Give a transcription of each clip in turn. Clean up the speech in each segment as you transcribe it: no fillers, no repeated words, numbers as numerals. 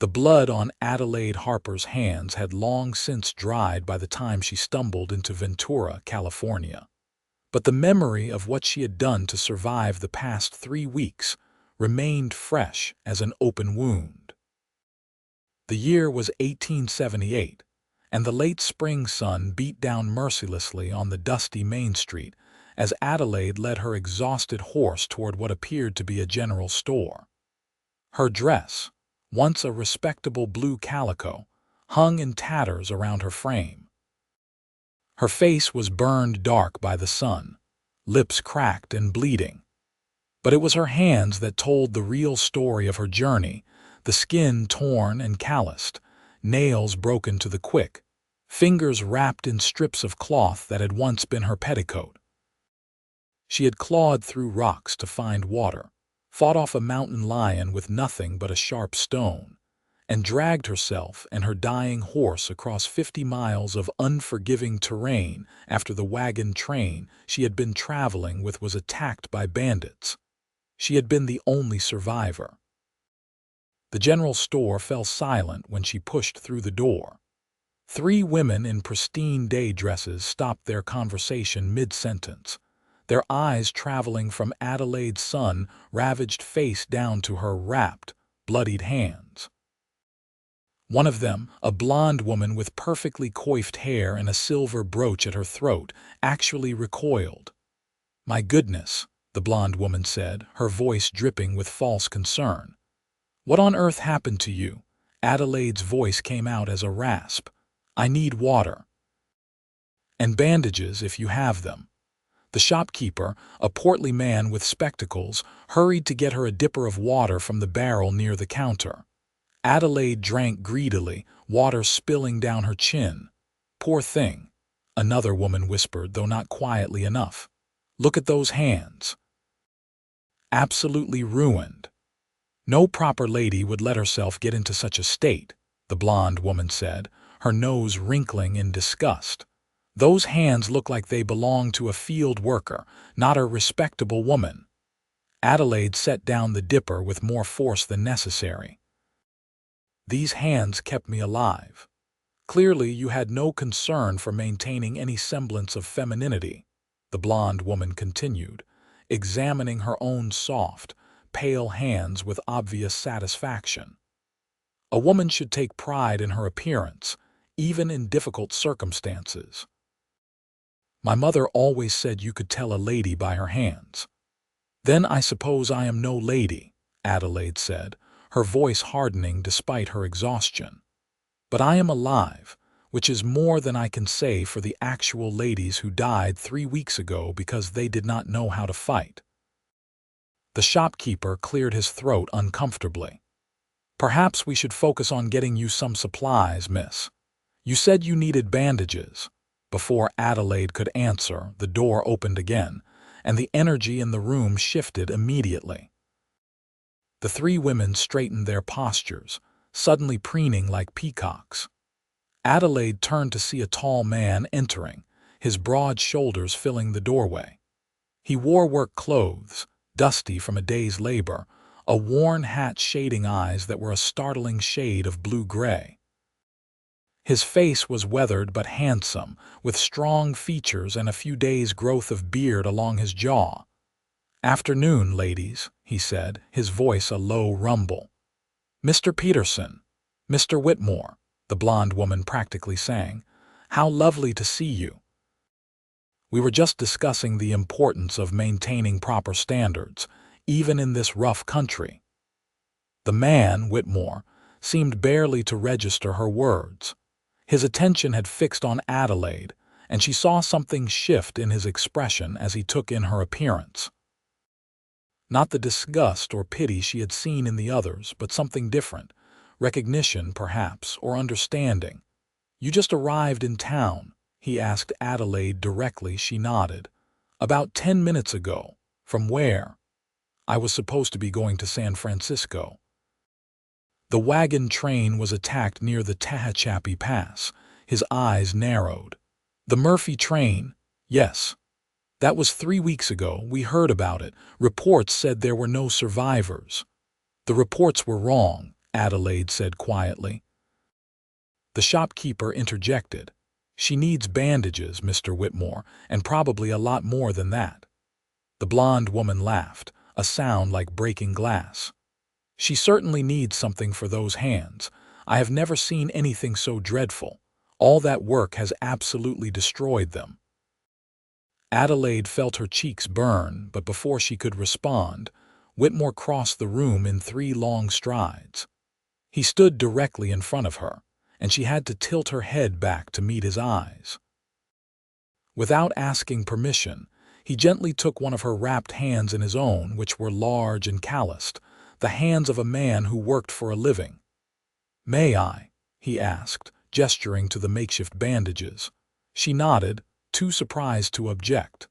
The blood on Adelaide Harper's hands had long since dried by the time she stumbled into Ventura, California. But the memory of what she had done to survive the past 3 weeks remained fresh as an open wound. The year was 1878, and the late spring sun beat down mercilessly on the dusty Main Street as Adelaide led her exhausted horse toward what appeared to be a general store. Her dress, once a respectable blue calico, hung in tatters around her frame. Her face was burned dark by the sun, lips cracked and bleeding. But it was her hands that told the real story of her journey, the skin torn and calloused, nails broken to the quick, fingers wrapped in strips of cloth that had once been her petticoat. She had clawed through rocks to find water, fought off a mountain lion with nothing but a sharp stone, and dragged herself and her dying horse across 50 miles of unforgiving terrain after the wagon train she had been traveling with was attacked by bandits. She had been the only survivor. The general store fell silent when she pushed through the door. 3 women in pristine day dresses stopped their conversation mid-sentence, their eyes traveling from Adelaide's sun-ravaged face down to her wrapped, bloodied hands. One of them, a blonde woman with perfectly coiffed hair and a silver brooch at her throat, actually recoiled. "My goodness," the blonde woman said, her voice dripping with false concern. "What on earth happened to you?" Adelaide's voice came out as a rasp. "I need water. And bandages if you have them." The shopkeeper, a portly man with spectacles, hurried to get her a dipper of water from the barrel near the counter. Adelaide drank greedily, water spilling down her chin. "Poor thing," another woman whispered, though not quietly enough. "Look at those hands. Absolutely ruined." "No proper lady would let herself get into such a state," the blonde woman said, her nose wrinkling in disgust. "Those hands look like they belong to a field worker, not a respectable woman." Adelaide set down the dipper with more force than necessary. "These hands kept me alive. Clearly you had no concern for maintaining any semblance of femininity," the blonde woman continued, examining her own soft, pale hands with obvious satisfaction. "A woman should take pride in her appearance, even in difficult circumstances. My mother always said you could tell a lady by her hands." "Then I suppose I am no lady," Adelaide said, her voice hardening despite her exhaustion. "But I am alive, which is more than I can say for the actual ladies who died 3 weeks ago because they did not know how to fight." The shopkeeper cleared his throat uncomfortably. "Perhaps we should focus on getting you some supplies, miss. You said you needed bandages." Before Adelaide could answer, the door opened again, and the energy in the room shifted immediately. The 3 women straightened their postures, suddenly preening like peacocks. Adelaide turned to see a tall man entering, his broad shoulders filling the doorway. He wore work clothes, dusty from a day's labor, a worn hat shading eyes that were a startling shade of blue-gray. His face was weathered but handsome, with strong features and a few days' growth of beard along his jaw. "Afternoon, ladies," he said, his voice a low rumble. "Mr. Peterson, Mr. Whitmore," the blonde woman practically sang. "How lovely to see you. We were just discussing the importance of maintaining proper standards, even in this rough country." The man, Whitmore, seemed barely to register her words. His attention had fixed on Adelaide, and she saw something shift in his expression as he took in her appearance. Not the disgust or pity she had seen in the others, but something different, recognition, perhaps, or understanding. "You just arrived in town?" he asked Adelaide directly. She nodded. "About 10 minutes ago." "From where?" "I was supposed to be going to San Francisco." The wagon train was attacked near the Tehachapi Pass. His eyes narrowed. "The Murphy train?" "Yes. That was 3 weeks ago. We heard about it. Reports said there were no survivors." "The reports were wrong," Adelaide said quietly. The shopkeeper interjected. She needs bandages, Mr. Whitmore, and probably a lot more than that. The blonde woman laughed, a sound like breaking glass. She certainly needs something for those hands. I have never seen anything so dreadful. All that work has absolutely destroyed them. Adelaide felt her cheeks burn, but before she could respond, Whitmore crossed the room in 3 long strides. He stood directly in front of her, and she had to tilt her head back to meet his eyes. Without asking permission, he gently took one of her wrapped hands in his own, which were large and calloused, the hands of a man who worked for a living. "May I?" he asked, gesturing to the makeshift bandages. She nodded, too surprised to object.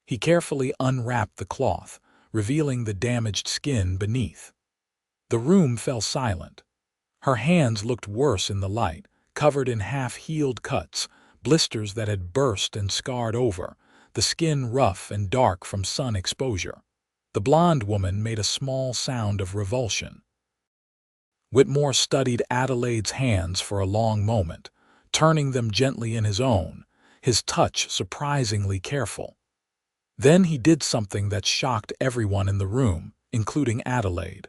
He carefully unwrapped the cloth, revealing the damaged skin beneath. The room fell silent. Her hands looked worse in the light, covered in half-healed cuts, blisters that had burst and scarred over, the skin rough and dark from sun exposure. The blonde woman made a small sound of revulsion. Whitmore studied Adelaide's hands for a long moment, turning them gently in his own, his touch surprisingly careful. Then he did something that shocked everyone in the room, including Adelaide.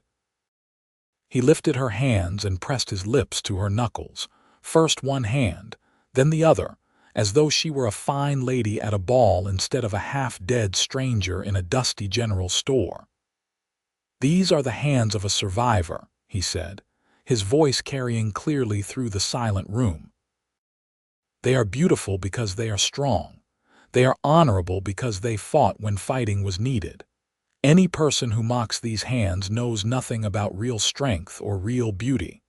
He lifted her hands and pressed his lips to her knuckles, first one hand, then the other, as though she were a fine lady at a ball instead of a half-dead stranger in a dusty general store. "These are the hands of a survivor," he said, his voice carrying clearly through the silent room. "They are beautiful because they are strong. They are honorable because they fought when fighting was needed. Any person who mocks these hands knows nothing about real strength or real beauty."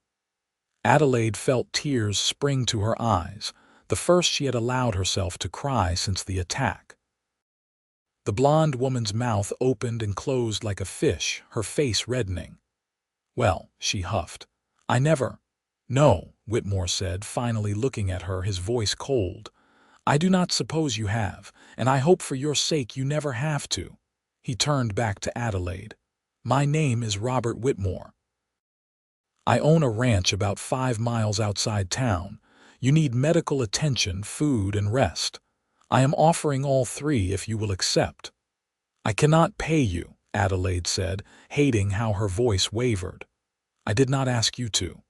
Adelaide felt tears spring to her eyes, the first she had allowed herself to cry since the attack. The blonde woman's mouth opened and closed like a fish, her face reddening. "Well," she huffed, "I never—" "No," Whitmore said, finally looking at her, his voice cold. "I do not suppose you have, and I hope for your sake you never have to." He turned back to Adelaide. "My name is Robert Whitmore. I own a ranch about 5 miles outside town. You need medical attention, food, and rest. I am offering all 3 if you will accept." "I cannot pay you," Adelaide said, hating how her voice wavered. "I did not ask you to."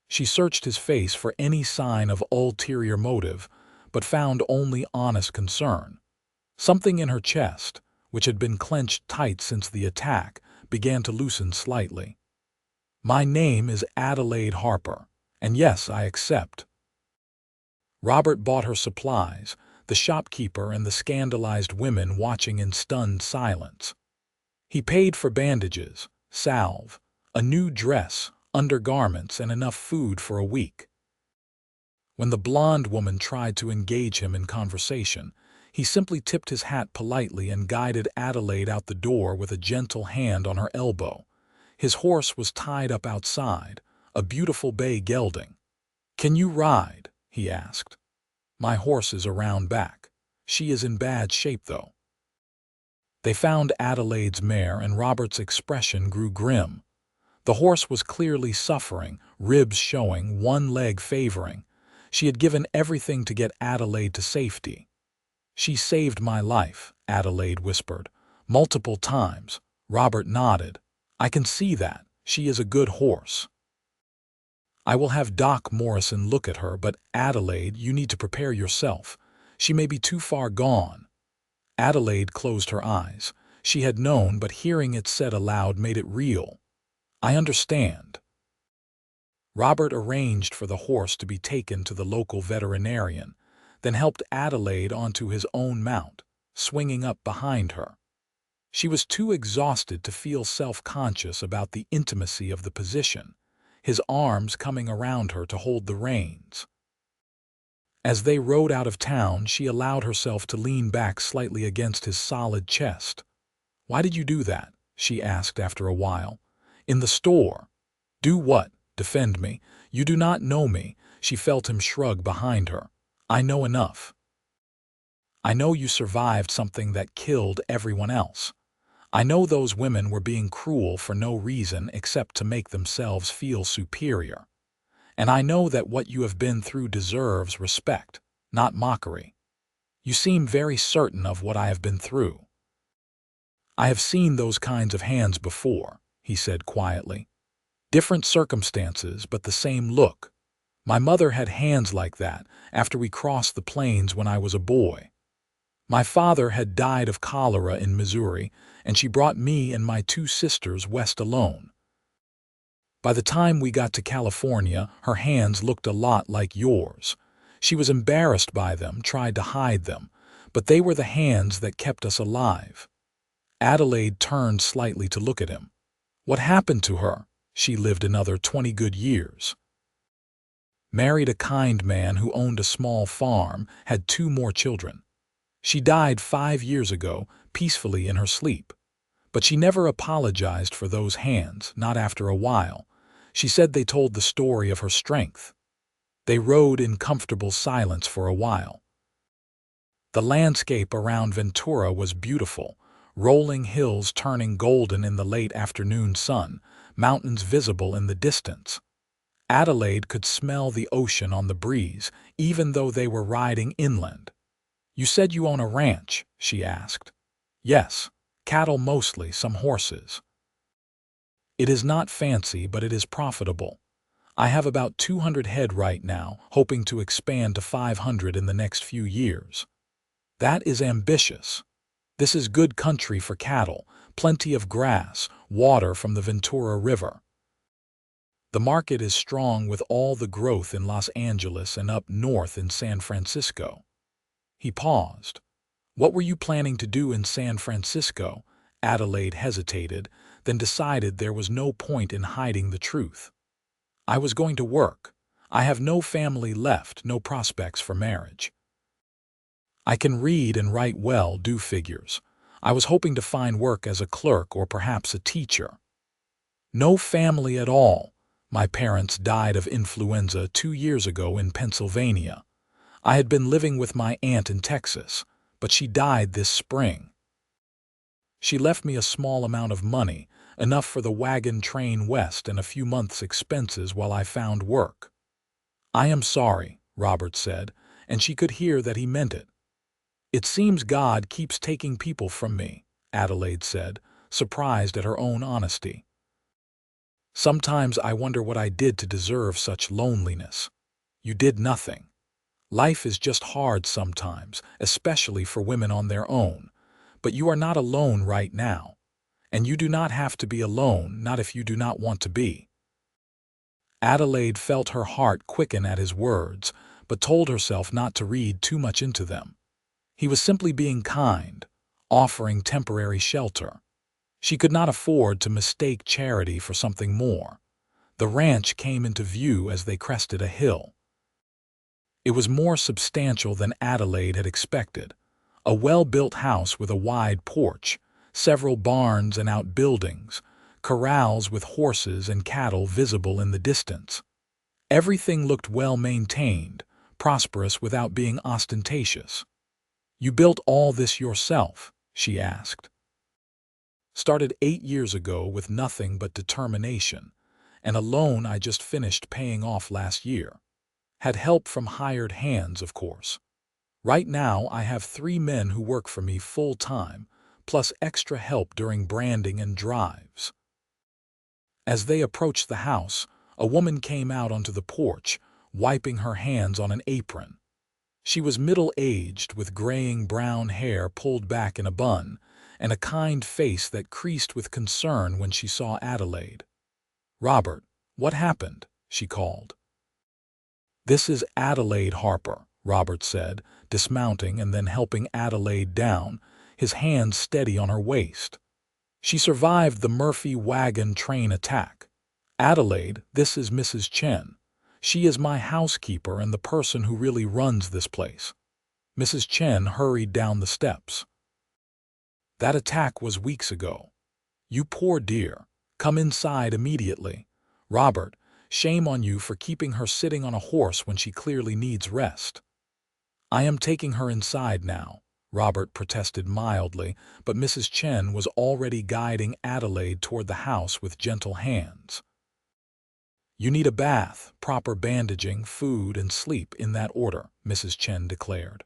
She searched his face for any sign of ulterior motive, but found only honest concern. Something in her chest, which had been clenched tight since the attack, began to loosen slightly. "My name is Adelaide Harper, and yes, I accept." Robert bought her supplies, the shopkeeper and the scandalized women watching in stunned silence. He paid for bandages, salve, a new dress, undergarments, and enough food for a week. When the blonde woman tried to engage him in conversation, he simply tipped his hat politely and guided Adelaide out the door with a gentle hand on her elbow. His horse was tied up outside, a beautiful bay gelding. "Can you ride?" he asked. "My horse is around back. She is in bad shape, though." They found Adelaide's mare, and Robert's expression grew grim. The horse was clearly suffering, ribs showing, one leg favoring. She had given everything to get Adelaide to safety. "She saved my life," Adelaide whispered. "Multiple times." Robert nodded. "I can see that. She is a good horse." "I will have Doc Morrison look at her, but Adelaide, you need to prepare yourself. She may be too far gone." Adelaide closed her eyes. She had known, but hearing it said aloud made it real. "I understand." Robert arranged for the horse to be taken to the local veterinarian, then helped Adelaide onto his own mount, swinging up behind her. She was too exhausted to feel self-conscious about the intimacy of the position, his arms coming around her to hold the reins. As they rode out of town, she allowed herself to lean back slightly against his solid chest. "Why did you do that?" she asked after a while. "In the store." "Do what? Defend me? You do not know me." She felt him shrug behind her. "I know enough. I know you survived something that killed everyone else. I know those women were being cruel for no reason except to make themselves feel superior. And I know that what you have been through deserves respect, not mockery. You seem very certain of what I have been through. I have seen those kinds of hands before, he said quietly. Different circumstances, but the same look. My mother had hands like that after we crossed the plains when I was a boy. My father had died of cholera in Missouri, and she brought me and my two sisters west alone. By the time we got to California, her hands looked a lot like yours. She was embarrassed by them, tried to hide them, but they were the hands that kept us alive. Adelaide turned slightly to look at him. What happened to her? She lived another 20 good years. Married a kind man who owned a small farm, had 2 more children. She died 5 years ago, peacefully in her sleep. But she never apologized for those hands, not after a while. She said they told the story of her strength. They rode in comfortable silence for a while. The landscape around Ventura was beautiful, rolling hills turning golden in the late afternoon sun, mountains visible in the distance. Adelaide could smell the ocean on the breeze, even though they were riding inland. "You said you own a ranch?" she asked. "Yes, cattle mostly, some horses. It is not fancy, but it is profitable. I have about 200 head right now, hoping to expand to 500 in the next few years. That is ambitious. This is good country for cattle, plenty of grass, water from the Ventura River. The market is strong with all the growth in Los Angeles and up north in San Francisco." He paused. "What were you planning to do in San Francisco?" Adelaide hesitated, then decided there was no point in hiding the truth. "I was going to work. I have no family left, no prospects for marriage. I can read and write well, do figures. I was hoping to find work as a clerk or perhaps a teacher. No family at all. My parents died of influenza 2 years ago in Pennsylvania. I had been living with my aunt in Texas, but she died this spring. She left me a small amount of money, enough for the wagon train west and a few months' expenses while I found work." "I am sorry," Robert said, and she could hear that he meant it. "It seems God keeps taking people from me," Adelaide said, surprised at her own honesty. "Sometimes I wonder what I did to deserve such loneliness." "You did nothing. Life is just hard sometimes, especially for women on their own. But you are not alone right now. And you do not have to be alone, not if you do not want to be." Adelaide felt her heart quicken at his words, but told herself not to read too much into them. He was simply being kind, offering temporary shelter. She could not afford to mistake charity for something more. The ranch came into view as they crested a hill. It was more substantial than Adelaide had expected. A well-built house with a wide porch, several barns and outbuildings, corrals with horses and cattle visible in the distance. Everything looked well-maintained, prosperous without being ostentatious. "You built all this yourself?" she asked. "Started 8 years ago with nothing but determination, and a loan I just finished paying off last year. Had help from hired hands, of course. Right now I have 3 men who work for me full-time, plus extra help during branding and drives." As they approached the house, a woman came out onto the porch, wiping her hands on an apron. She was middle-aged, with graying brown hair pulled back in a bun, and a kind face that creased with concern when she saw Adelaide. "Robert, what happened?" she called. "This is Adelaide Harper," Robert said, dismounting and then helping Adelaide down, his hands steady on her waist. "She survived the Murphy wagon train attack. Adelaide, this is Mrs. Chen. She is my housekeeper and the person who really runs this place." Mrs. Chen hurried down the steps. "That attack was weeks ago. You poor dear. Come inside immediately. Robert, shame on you for keeping her sitting on a horse when she clearly needs rest." "I am taking her inside now," Robert protested mildly, but Mrs. Chen was already guiding Adelaide toward the house with gentle hands. "You need a bath, proper bandaging, food, and sleep in that order," Mrs. Chen declared.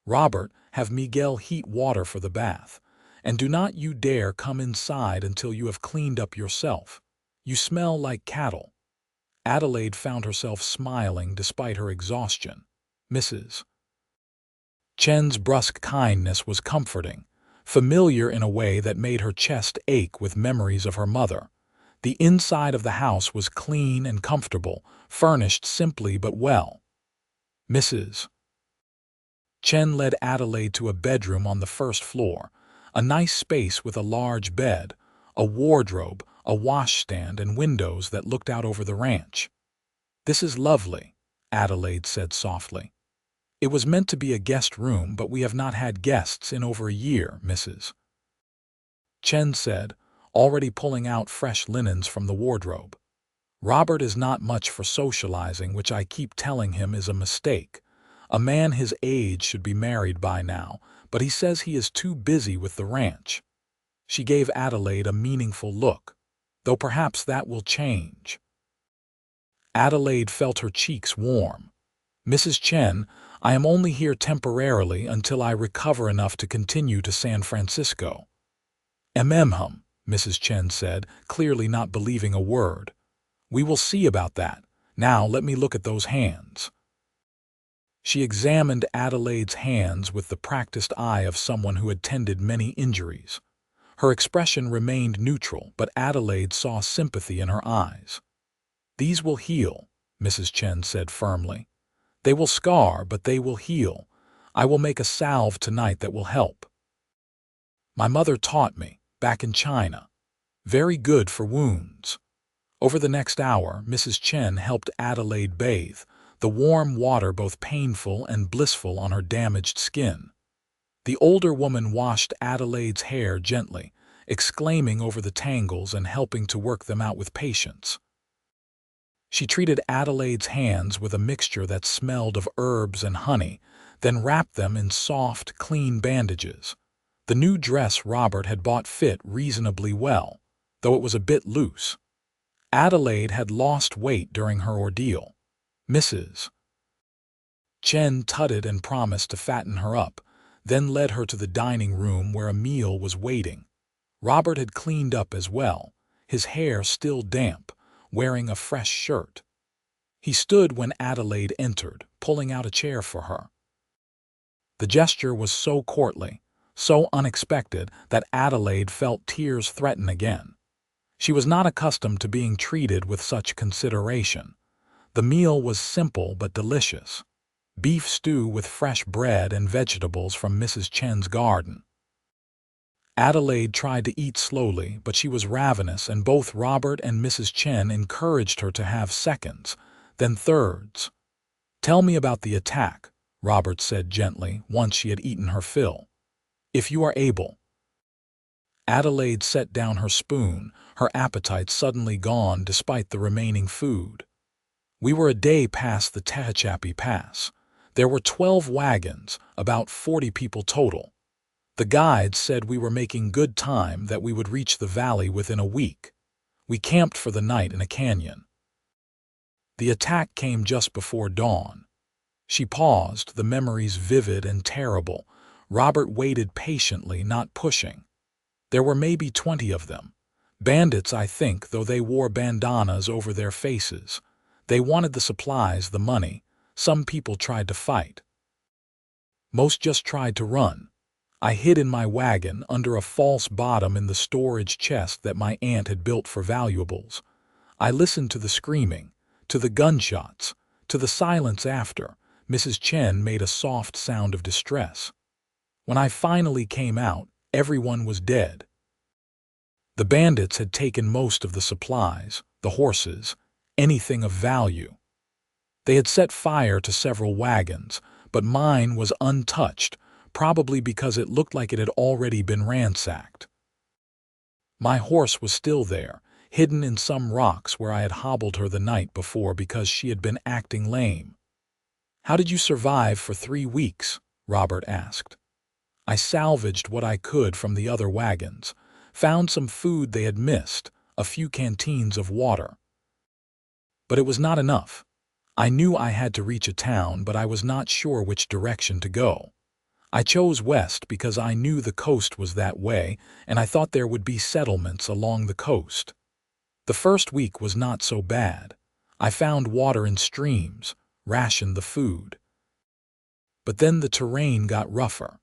"Robert, have Miguel heat water for the bath. And do not you dare come inside until you have cleaned up yourself. You smell like cattle." Adelaide found herself smiling despite her exhaustion. Mrs. Chen's brusque kindness was comforting, familiar in a way that made her chest ache with memories of her mother. The inside of the house was clean and comfortable, furnished simply but well. Mrs. Chen led Adelaide to a bedroom on the first floor, a nice space with a large bed, a wardrobe, a washstand, and windows that looked out over the ranch. "This is lovely," Adelaide said softly. "It was meant to be a guest room, but we have not had guests in over a year," Mrs. Chen said, already pulling out fresh linens from the wardrobe. "Robert is not much for socializing, which I keep telling him is a mistake. A man his age should be married by now, but he says he is too busy with the ranch." She gave Adelaide a meaningful look, though perhaps that will change. Adelaide felt her cheeks warm. "Mrs. Chen, I am only here temporarily until I recover enough to continue to San Francisco." "Hum," Mrs. Chen said, clearly not believing a word. "We will see about that. Now let me look at those hands." She examined Adelaide's hands with the practiced eye of someone who had tended many injuries. Her expression remained neutral, but Adelaide saw sympathy in her eyes. "These will heal," Mrs. Chen said firmly. "They will scar, but they will heal. I will make a salve tonight that will help. My mother taught me, back in China. Very good for wounds." Over the next hour, Mrs. Chen helped Adelaide bathe, the warm water both painful and blissful on her damaged skin. The older woman washed Adelaide's hair gently, exclaiming over the tangles and helping to work them out with patience. She treated Adelaide's hands with a mixture that smelled of herbs and honey, then wrapped them in soft, clean bandages. The new dress Robert had bought fit reasonably well, though it was a bit loose. Adelaide had lost weight during her ordeal. Mrs. Chen tutted and promised to fatten her up, then led her to the dining room where a meal was waiting. Robert had cleaned up as well, his hair still damp, wearing a fresh shirt. He stood when Adelaide entered, pulling out a chair for her. The gesture was so courtly, so unexpected, that Adelaide felt tears threaten again. She was not accustomed to being treated with such consideration. The meal was simple but delicious. Beef stew with fresh bread and vegetables from Mrs. Chen's garden. Adelaide tried to eat slowly, but she was ravenous, and both Robert and Mrs. Chen encouraged her to have seconds, then thirds. "Tell me about the attack," Robert said gently, once she had eaten her fill. "If you are able." Adelaide set down her spoon, her appetite suddenly gone despite the remaining food. "We were a day past the Tehachapi Pass. There were 12 wagons, about 40 people total. The guides said we were making good time, that we would reach the valley within a week. We camped for the night in a canyon. The attack came just before dawn." She paused, the memories vivid and terrible. Robert waited patiently, not pushing. "There were maybe 20 of them. Bandits, I think, though they wore bandanas over their faces. They wanted the supplies, the money. Some people tried to fight. Most just tried to run. I hid in my wagon under a false bottom in the storage chest that my aunt had built for valuables. I listened to the screaming, to the gunshots, to the silence after." Mrs. Chen made a soft sound of distress. "When I finally came out, everyone was dead. The bandits had taken most of the supplies, the horses, anything of value. They had set fire to several wagons, but mine was untouched, probably because it looked like it had already been ransacked. My horse was still there, hidden in some rocks where I had hobbled her the night before because she had been acting lame." "How did you survive for 3 weeks?" Robert asked. I salvaged what I could from the other wagons, found some food they had missed, a few canteens of water. But it was not enough. I knew I had to reach a town, but I was not sure which direction to go. I chose west because I knew the coast was that way, and I thought there would be settlements along the coast. The first week was not so bad. I found water in streams, rationed the food. But then the terrain got rougher.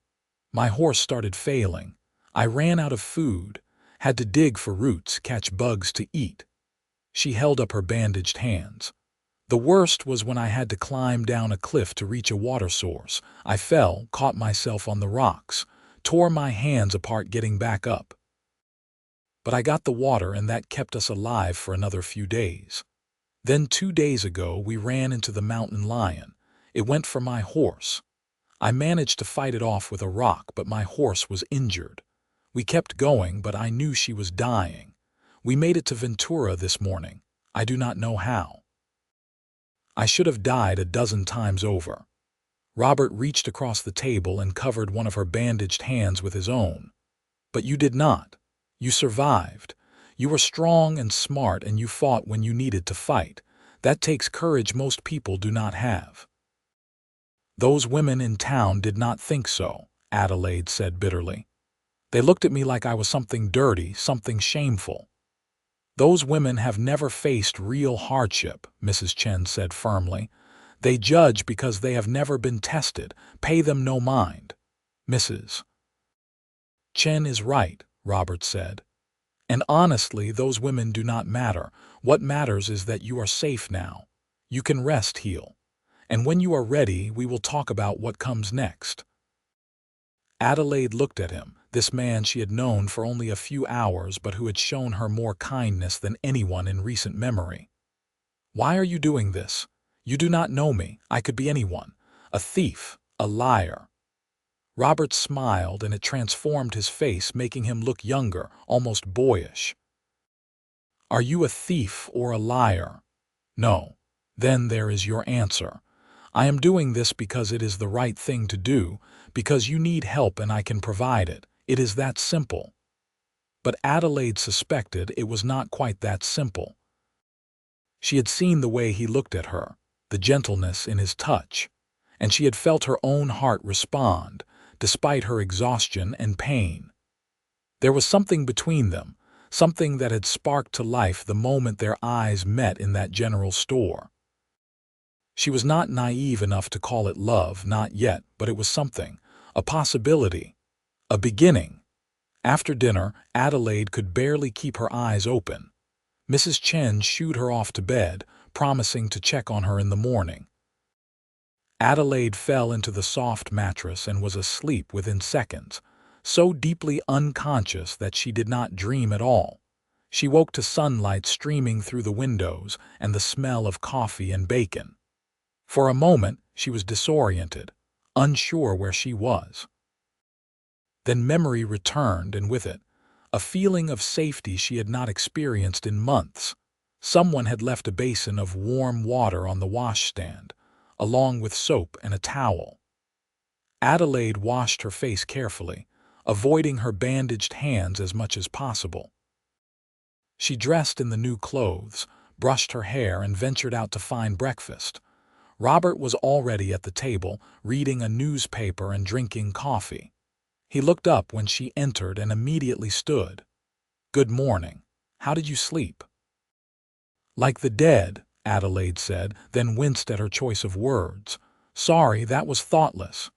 My horse started failing. I ran out of food, had to dig for roots, catch bugs to eat. She held up her bandaged hands. The worst was when I had to climb down a cliff to reach a water source. I fell, caught myself on the rocks, tore my hands apart getting back up. But I got the water, and that kept us alive for another few days. Then 2 days ago we ran into the mountain lion. It went for my horse. I managed to fight it off with a rock, but my horse was injured. We kept going, but I knew she was dying. We made it to Ventura this morning. I do not know how. I should have died a dozen times over. Robert reached across the table and covered one of her bandaged hands with his own. But you did not. You survived. You were strong and smart, and you fought when you needed to fight. That takes courage most people do not have. Those women in town did not think so, Adelaide said bitterly. They looked at me like I was something dirty, something shameful. Those women have never faced real hardship, Mrs. Chen said firmly. They judge because they have never been tested. Pay them no mind. Mrs. Chen is right, Robert said. And honestly, those women do not matter. What matters is that you are safe now. You can rest, heal. And when you are ready, we will talk about what comes next. Adelaide looked at him, this man she had known for only a few hours but who had shown her more kindness than anyone in recent memory. Why are you doing this? You do not know me. I could be anyone. A thief, a liar. Robert smiled, and it transformed his face, making him look younger, almost boyish. Are you a thief or a liar? No. Then there is your answer. I am doing this because it is the right thing to do, because you need help and I can provide it. It is that simple. But Adelaide suspected it was not quite that simple. She had seen the way he looked at her, the gentleness in his touch, and she had felt her own heart respond, despite her exhaustion and pain. There was something between them, something that had sparked to life the moment their eyes met in that general store. She was not naive enough to call it love, not yet, but it was something, a possibility, a beginning. After dinner, Adelaide could barely keep her eyes open. Mrs. Chen shooed her off to bed, promising to check on her in the morning. Adelaide fell into the soft mattress and was asleep within seconds, so deeply unconscious that she did not dream at all. She woke to sunlight streaming through the windows and the smell of coffee and bacon. For a moment, she was disoriented, unsure where she was. Then memory returned, and with it, a feeling of safety she had not experienced in months. Someone had left a basin of warm water on the washstand, along with soap and a towel. Adelaide washed her face carefully, avoiding her bandaged hands as much as possible. She dressed in the new clothes, brushed her hair, and ventured out to find breakfast. Robert was already at the table, reading a newspaper and drinking coffee. He looked up when she entered and immediately stood. "Good morning. How did you sleep?" "Like the dead," Adelaide said, then winced at her choice of words. "Sorry, that was thoughtless."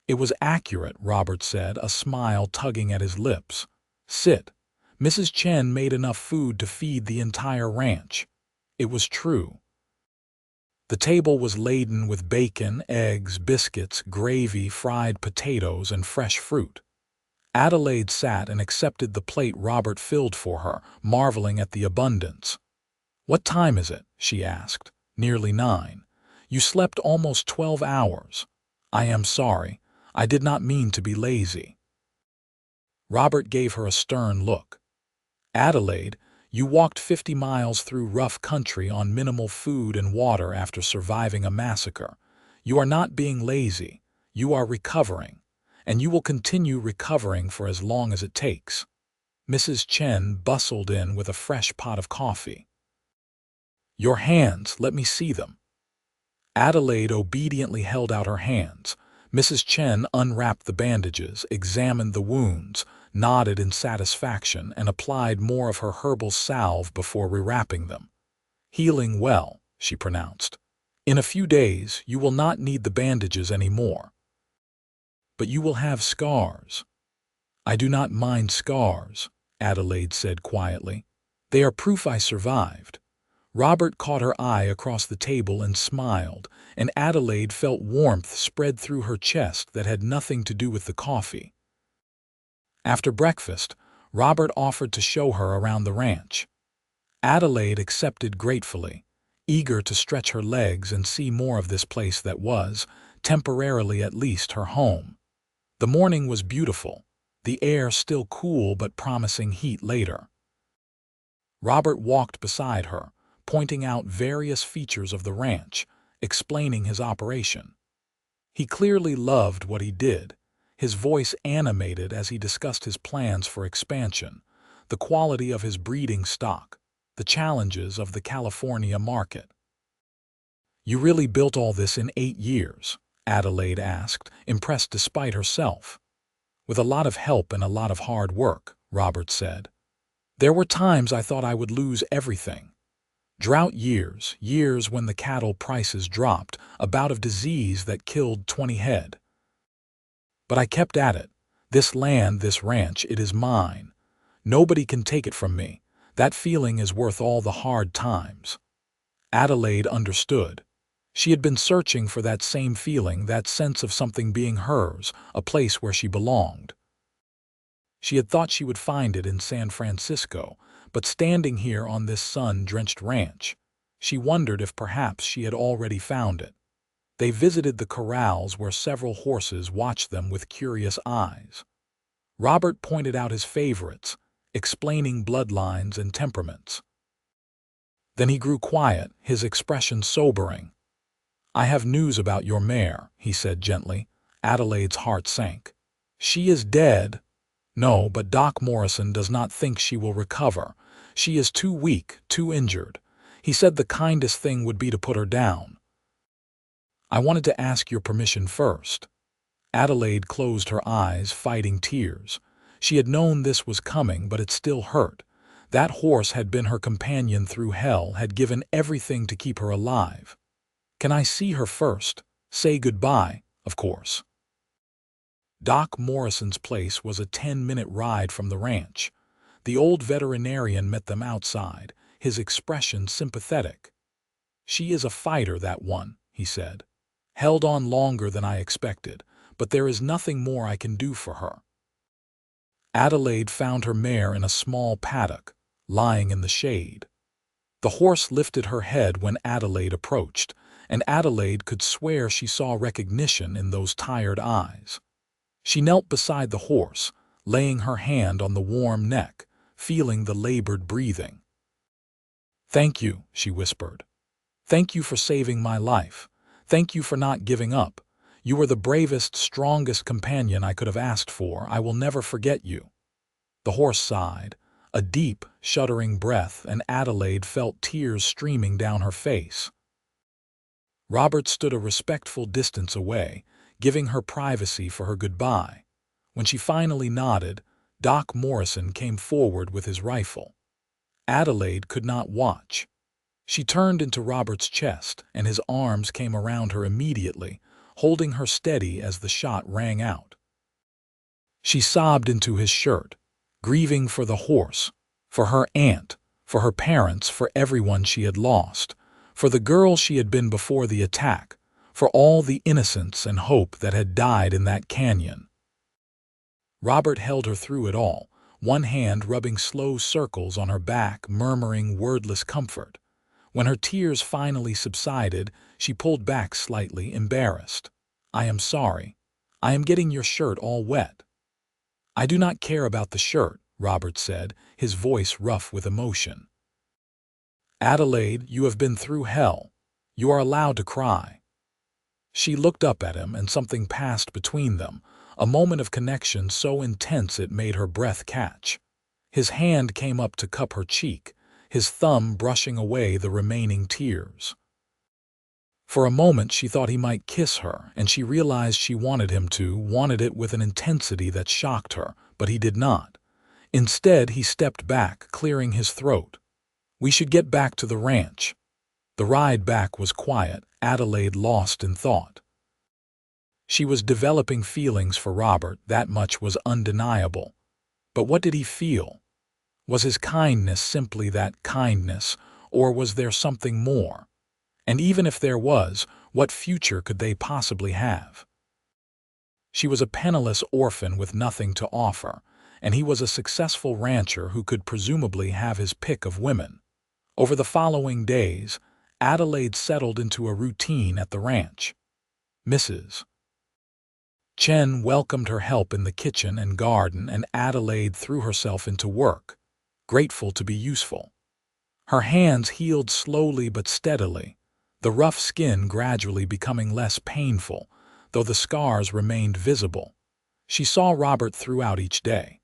"It was accurate," Robert said, a smile tugging at his lips. "Sit. Mrs. Chen made enough food to feed the entire ranch." It was true. The table was laden with bacon, eggs, biscuits, gravy, fried potatoes, and fresh fruit. Adelaide sat and accepted the plate Robert filled for her, marveling at the abundance. "What time is it?" she asked. "Nearly 9. You slept almost 12 hours. I am sorry. I did not mean to be lazy." Robert gave her a stern look. "Adelaide, you walked 50 miles through rough country on minimal food and water after surviving a massacre. You are not being lazy. You are recovering. and you will continue recovering for as long as it takes." Mrs. Chen bustled in with a fresh pot of coffee. "Your hands, let me see them." Adelaide obediently held out her hands. Mrs. Chen unwrapped the bandages, examined the wounds, nodded in satisfaction, and applied more of her herbal salve before rewrapping them. "Healing well," she pronounced. "In a few days, you will not need the bandages anymore. But you will have scars." "I do not mind scars," Adelaide said quietly. "They are proof I survived." Robert caught her eye across the table and smiled, and Adelaide felt warmth spread through her chest that had nothing to do with the coffee. After breakfast, Robert offered to show her around the ranch. Adelaide accepted gratefully, eager to stretch her legs and see more of this place that was, temporarily at least, her home. The morning was beautiful, the air still cool but promising heat later. Robert walked beside her, pointing out various features of the ranch, explaining his operation. He clearly loved what he did, his voice animated as he discussed his plans for expansion, the quality of his breeding stock, the challenges of the California market. "You really built all this in 8 years?" Adelaide asked, impressed despite herself. "With a lot of help and a lot of hard work," Robert said. "There were times I thought I would lose everything. Drought years, years when the cattle prices dropped, a bout of disease that killed 20 head. But I kept at it. This land, this ranch, it is mine. Nobody can take it from me. That feeling is worth all the hard times." Adelaide understood. She had been searching for that same feeling, that sense of something being hers, a place where she belonged. She had thought she would find it in San Francisco, but standing here on this sun-drenched ranch, she wondered if perhaps she had already found it. They visited the corrals where several horses watched them with curious eyes. Robert pointed out his favorites, explaining bloodlines and temperaments. Then he grew quiet, his expression sobering. "I have news about your mare," he said gently. Adelaide's heart sank. "She is dead." "No, but Doc Morrison does not think she will recover. She is too weak, too injured. He said the kindest thing would be to put her down." "I wanted to ask your permission first." Adelaide closed her eyes, fighting tears. She had known this was coming, but it still hurt. That horse had been her companion through hell, had given everything to keep her alive. "Can I see her first? Say goodbye, of course." Doc Morrison's place was a 10-minute ride from the ranch. The old veterinarian met them outside, his expression sympathetic. "She is a fighter, that one," he said. "Held on longer than I expected, but there is nothing more I can do for her." Adelaide found her mare in a small paddock, lying in the shade. The horse lifted her head when Adelaide approached, and Adelaide could swear she saw recognition in those tired eyes. She knelt beside the horse, laying her hand on the warm neck, feeling the labored breathing. "Thank you," she whispered. "Thank you for saving my life. Thank you for not giving up. You were the bravest, strongest companion I could have asked for. I will never forget you." The horse sighed, a deep, shuddering breath, and Adelaide felt tears streaming down her face. Robert stood a respectful distance away, giving her privacy for her goodbye. When she finally nodded, Doc Morrison came forward with his rifle. Adelaide could not watch. She turned into Robert's chest, and his arms came around her immediately, holding her steady as the shot rang out. She sobbed into his shirt, grieving for the horse, for her aunt, for her parents, for everyone she had lost, for the girl she had been before the attack, for all the innocence and hope that had died in that canyon. Robert held her through it all, one hand rubbing slow circles on her back, murmuring wordless comfort. When her tears finally subsided, she pulled back slightly, embarrassed. "I am sorry. I am getting your shirt all wet." "I do not care about the shirt," Robert said, his voice rough with emotion. "Adelaide, you have been through hell. You are allowed to cry." She looked up at him, and something passed between them, a moment of connection so intense it made her breath catch. His hand came up to cup her cheek, his thumb brushing away the remaining tears. For a moment she thought he might kiss her, and she realized she wanted him to, wanted it with an intensity that shocked her, but he did not. Instead, he stepped back, clearing his throat. "We should get back to the ranch." The ride back was quiet, Adelaide lost in thought. She was developing feelings for Robert, that much was undeniable. But what did he feel? Was his kindness simply that kindness, or was there something more? And even if there was, what future could they possibly have? She was a penniless orphan with nothing to offer, and he was a successful rancher who could presumably have his pick of women. Over the following days, Adelaide settled into a routine at the ranch. Mrs. Chen welcomed her help in the kitchen and garden, and Adelaide threw herself into work, grateful to be useful. Her hands healed slowly but steadily, the rough skin gradually becoming less painful, though the scars remained visible. She saw Robert throughout each day.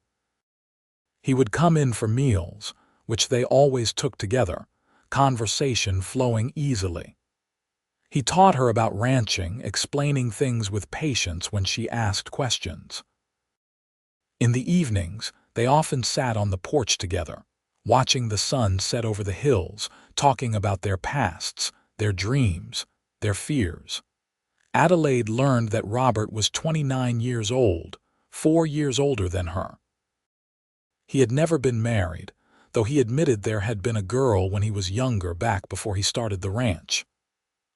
He would come in for meals, which they always took together, conversation flowing easily. He taught her about ranching, explaining things with patience when she asked questions. In the evenings, they often sat on the porch together, watching the sun set over the hills, talking about their pasts, their dreams, their fears. Adelaide learned that Robert was 29 years old, 4 years older than her. He had never been married, though he admitted there had been a girl when he was younger, back before he started the ranch.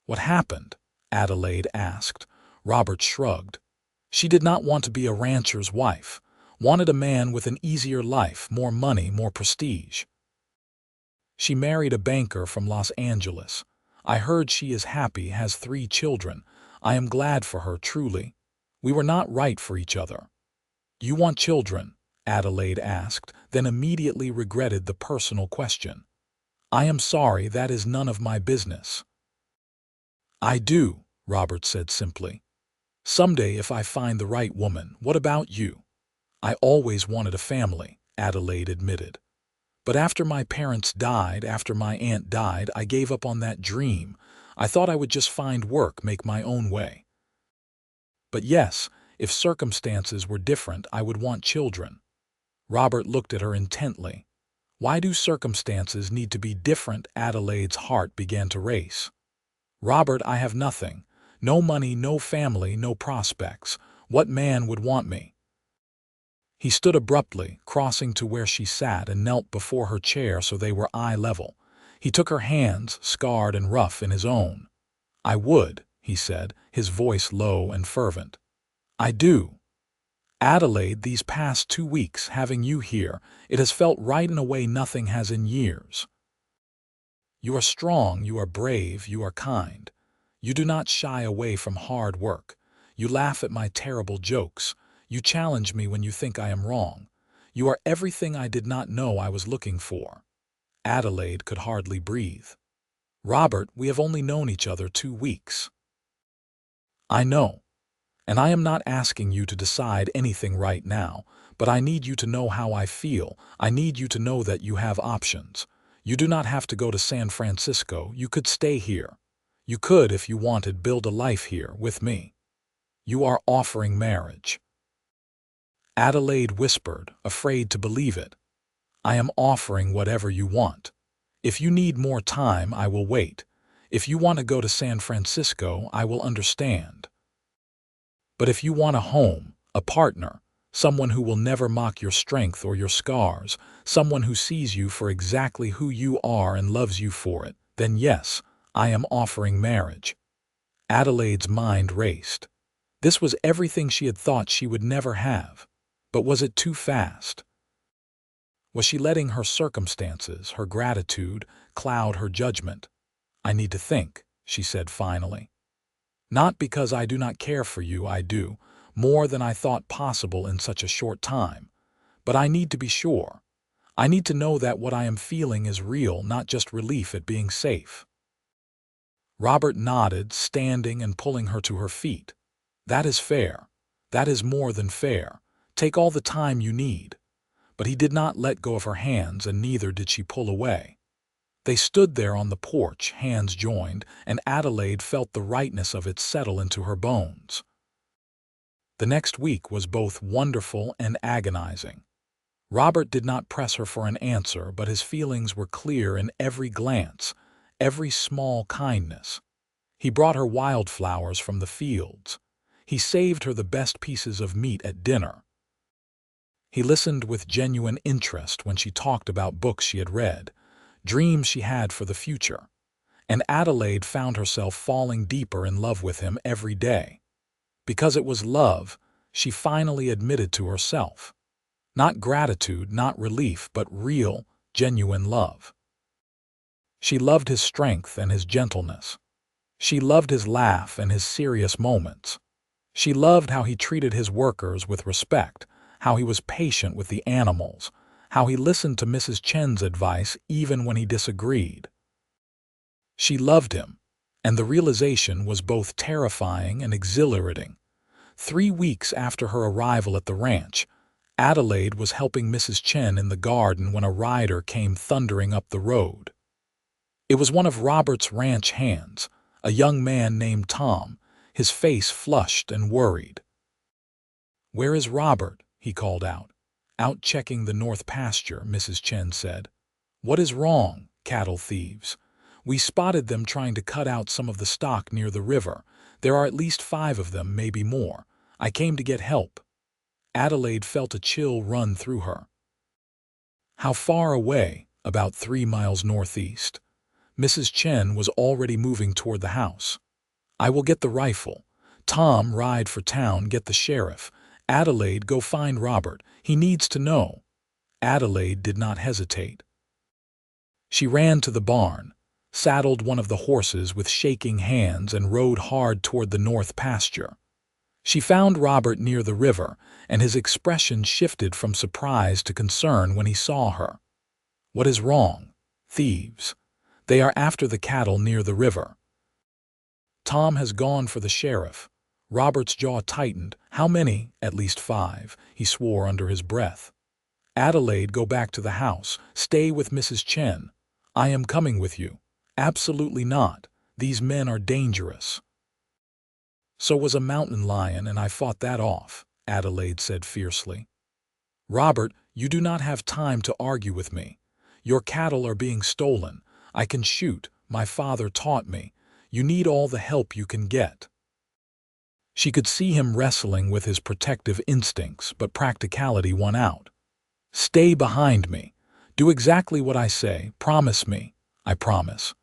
"What happened?" Adelaide asked. Robert shrugged. She did not want to be a rancher's wife, wanted a man with an easier life, more money, more prestige. "She married a banker from Los Angeles. I heard she is happy, has 3 children. I am glad for her, truly. We were not right for each other." "You want children?" Adelaide asked, then immediately regretted the personal question. "I am sorry, that is none of my business." "I do," Robert said simply. "Someday if I find the right woman. What about you?" "I always wanted a family," Adelaide admitted. "But after my parents died, after my aunt died, I gave up on that dream. I thought I would just find work, make my own way. But yes, if circumstances were different, I would want children." Robert looked at her intently. "Why do circumstances need to be different?" Adelaide's heart began to race. "Robert, I have nothing. No money, no family, no prospects. What man would want me?" He stood abruptly, crossing to where she sat, and knelt before her chair so they were eye level. He took her hands, scarred and rough, in his own. "I would," he said, his voice low and fervent. "I do. Adelaide, these past 2 weeks, having you here, it has felt right in a way nothing has in years. You are strong, you are brave, you are kind. You do not shy away from hard work. You laugh at my terrible jokes. You challenge me when you think I am wrong. You are everything I did not know I was looking for." Adelaide could hardly breathe. "Robert, we have only known each other 2 weeks." "I know. And I am not asking you to decide anything right now, but I need you to know how I feel. I need you to know that you have options. You do not have to go to San Francisco. You could stay here. You could, if you wanted, build a life here with me. You are offering marriage." Adelaide whispered, afraid to believe it. "I am offering whatever you want. If you need more time, I will wait. If you want to go to San Francisco, I will understand. But if you want a home, a partner, someone who will never mock your strength or your scars, someone who sees you for exactly who you are and loves you for it, then yes, I am offering marriage." Adelaide's mind raced. This was everything she had thought she would never have. But was it too fast? Was she letting her circumstances, her gratitude, cloud her judgment? "I need to think," she said finally. "Not because I do not care for you, I do, more than I thought possible in such a short time. But I need to be sure. I need to know that what I am feeling is real, not just relief at being safe." Robert nodded, standing and pulling her to her feet. "That is fair. That is more than fair. Take all the time you need." But he did not let go of her hands, and neither did she pull away. They stood there on the porch, hands joined, and Adelaide felt the rightness of it settle into her bones. The next week was both wonderful and agonizing. Robert did not press her for an answer, but his feelings were clear in every glance, every small kindness. He brought her wildflowers from the fields. He saved her the best pieces of meat at dinner. He listened with genuine interest when she talked about books she had read, dreams she had for the future. And Adelaide found herself falling deeper in love with him every day. Because it was love, she finally admitted to herself. Not gratitude, not relief, but real, genuine love. She loved his strength and his gentleness. She loved his laugh and his serious moments. She loved how he treated his workers with respect, how he was patient with the animals, how he listened to Mrs. Chen's advice even when he disagreed. She loved him, and the realization was both terrifying and exhilarating. 3 weeks after her arrival at the ranch, Adelaide was helping Mrs. Chen in the garden when a rider came thundering up the road. It was one of Robert's ranch hands, a young man named Tom, his face flushed and worried. "Where is Robert?" he called out. "Out checking the north pasture," Mrs. Chen said. "What is wrong?" "Cattle thieves. We spotted them trying to cut out some of the stock near the river. There are at least 5 of them, maybe more. I came to get help." Adelaide felt a chill run through her. "How far away?" "About 3 miles northeast." Mrs. Chen was already moving toward the house. "I will get the rifle. Tom, ride for town, get the sheriff. Adelaide, go find Robert. He needs to know." Adelaide did not hesitate. She ran to the barn, saddled one of the horses with shaking hands, and rode hard toward the north pasture. She found Robert near the river, and his expression shifted from surprise to concern when he saw her. "What is wrong?" "Thieves. They are after the cattle near the river." "Tom has gone for the sheriff." Robert's jaw tightened. "How many?" "At least 5, he swore under his breath. "Adelaide, go back to the house. Stay with Mrs. Chen." "I am coming with you." "Absolutely not. These men are dangerous." "So was a mountain lion, and I fought that off," Adelaide said fiercely. "Robert, you do not have time to argue with me. Your cattle are being stolen. I can shoot. My father taught me. You need all the help you can get." She could see him wrestling with his protective instincts, but practicality won out. "Stay behind me. Do exactly what I say. Promise me." "I promise."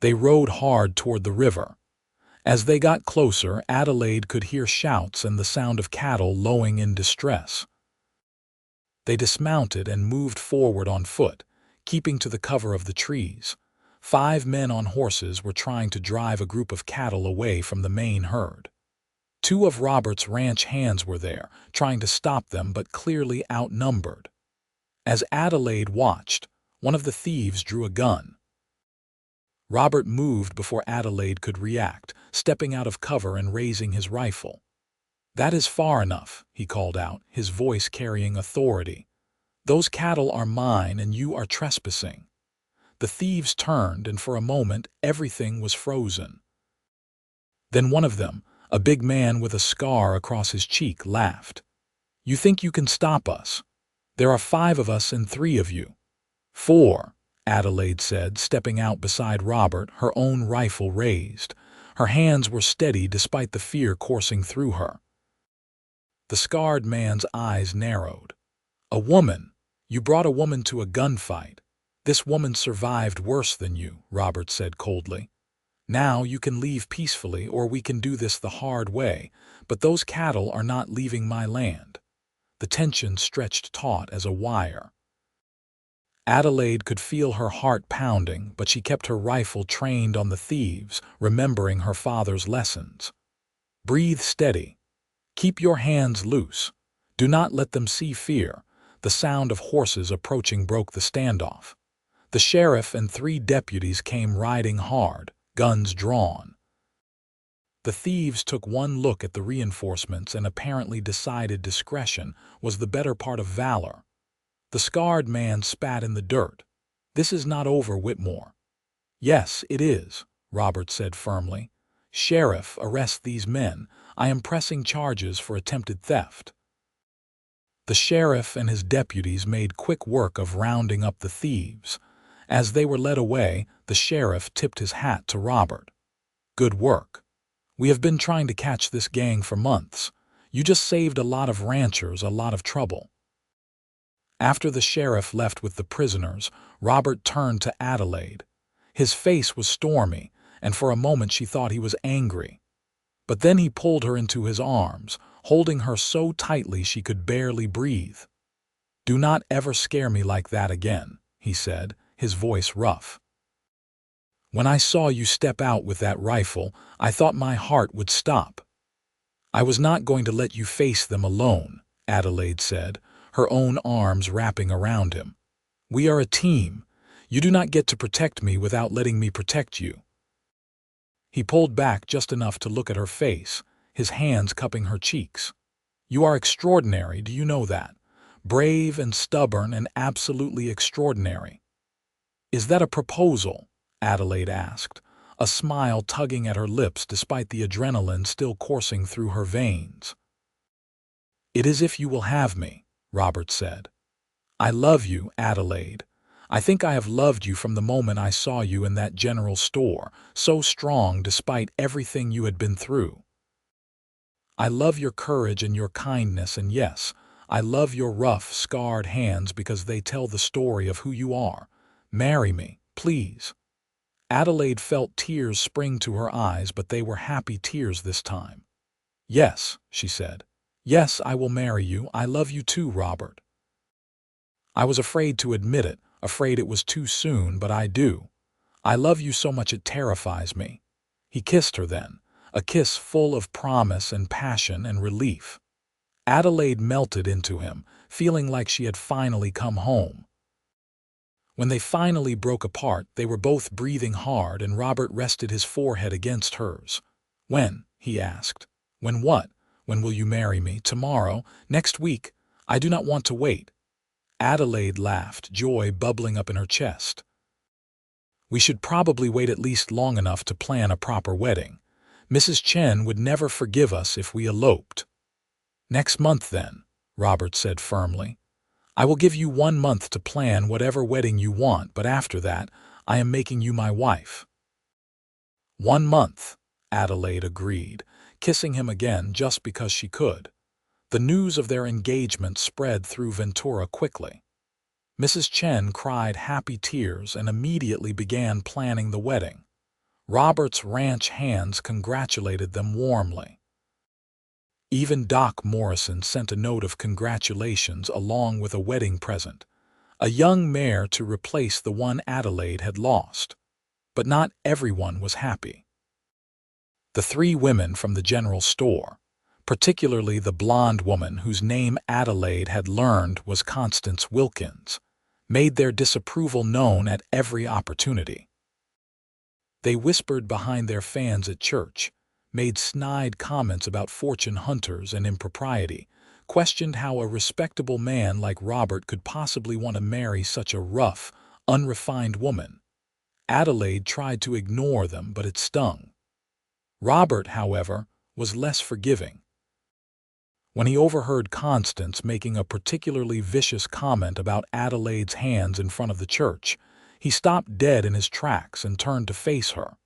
They rode hard toward the river. As they got closer, Adelaide could hear shouts and the sound of cattle lowing in distress. They dismounted and moved forward on foot, keeping to the cover of the trees. 5 men on horses were trying to drive a group of cattle away from the main herd. 2 of Robert's ranch hands were there, trying to stop them, but clearly outnumbered. As Adelaide watched, one of the thieves drew a gun. Robert moved before Adelaide could react, stepping out of cover and raising his rifle. "That is far enough," he called out, his voice carrying authority. "Those cattle are mine, and you are trespassing." The thieves turned, and for a moment everything was frozen. Then one of them, a big man with a scar across his cheek, laughed. "You think you can stop us? There are 5 of us and 3 of you." "4, Adelaide said, stepping out beside Robert, her own rifle raised. Her hands were steady despite the fear coursing through her. The scarred man's eyes narrowed. "A woman! You brought a woman to a gunfight. This woman survived worse than you," Robert said coldly. "Now you can leave peacefully, or we can do this the hard way, but those cattle are not leaving my land." The tension stretched taut as a wire. Adelaide could feel her heart pounding, but she kept her rifle trained on the thieves, remembering her father's lessons. "Breathe steady. Keep your hands loose. Do not let them see fear." The sound of horses approaching broke the standoff. The sheriff and 3 deputies came riding hard, guns drawn. The thieves took one look at the reinforcements and apparently decided discretion was the better part of valor. The scarred man spat in the dirt. "This is not over, Whitmore." "Yes, it is," Robert said firmly. "Sheriff, arrest these men. I am pressing charges for attempted theft." The sheriff and his deputies made quick work of rounding up the thieves. As they were led away, the sheriff tipped his hat to Robert. "Good work. We have been trying to catch this gang for months. You just saved a lot of ranchers a lot of trouble." After the sheriff left with the prisoners, Robert turned to Adelaide. His face was stormy, and for a moment she thought he was angry. But then he pulled her into his arms, holding her so tightly she could barely breathe. "Do not ever scare me like that again," he said, his voice rough. "When I saw you step out with that rifle, I thought my heart would stop." "I was not going to let you face them alone," Adelaide said, her own arms wrapping around him. "We are a team. You do not get to protect me without letting me protect you." He pulled back just enough to look at her face, his hands cupping her cheeks. "You are extraordinary, do you know that? Brave and stubborn and absolutely extraordinary." "Is that a proposal?" Adelaide asked, a smile tugging at her lips despite the adrenaline still coursing through her veins. "It is if you will have me," Robert said. "I love you, Adelaide. I think I have loved you from the moment I saw you in that general store, so strong despite everything you had been through. I love your courage and your kindness, and yes, I love your rough, scarred hands because they tell the story of who you are. Marry me, please." Adelaide felt tears spring to her eyes, but they were happy tears this time. "Yes," she said. "Yes, I will marry you. I love you too, Robert." "I was afraid to admit it, afraid it was too soon, but I do. I love you so much it terrifies me." He kissed her then, a kiss full of promise and passion and relief. Adelaide melted into him, feeling like she had finally come home. When they finally broke apart, they were both breathing hard, and Robert rested his forehead against hers. "When?" he asked. "When what? When will you marry me? Tomorrow? Next week? I do not want to wait." Adelaide laughed, joy bubbling up in her chest. "We should probably wait at least long enough to plan a proper wedding. Mrs. Chen would never forgive us if we eloped." "Next month, then," Robert said firmly. "I will give you 1 month to plan whatever wedding you want, but after that, I am making you my wife." 1 month, Adelaide agreed, kissing him again just because she could. The news of their engagement spread through Ventura quickly. Mrs. Chen cried happy tears and immediately began planning the wedding. Robert's ranch hands congratulated them warmly. Even Doc Morrison sent a note of congratulations along with a wedding present, a young mare to replace the one Adelaide had lost. But not everyone was happy. The 3 women from the general store, particularly the blonde woman whose name Adelaide had learned was Constance Wilkins, made their disapproval known at every opportunity. They whispered behind their fans at church, made snide comments about fortune hunters and impropriety, questioned how a respectable man like Robert could possibly want to marry such a rough, unrefined woman. Adelaide tried to ignore them, but it stung. Robert, however, was less forgiving. When he overheard Constance making a particularly vicious comment about Adelaide's hands in front of the church, he stopped dead in his tracks and turned to face her.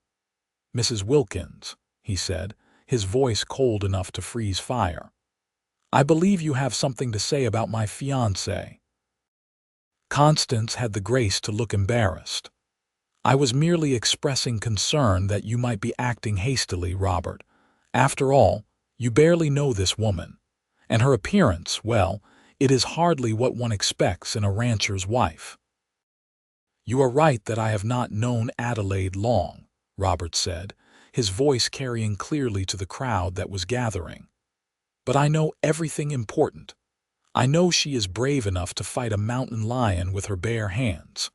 "Mrs. Wilkins," he said, his voice cold enough to freeze fire, "I believe you have something to say about my fiancé." Constance had the grace to look embarrassed. "I was merely expressing concern that you might be acting hastily, Robert. After all, you barely know this woman. And her appearance, well, it is hardly what one expects in a rancher's wife." "You are right that I have not known Adelaide long," Robert said, his voice carrying clearly to the crowd that was gathering. "But I know everything important. I know she is brave enough to fight a mountain lion with her bare hands.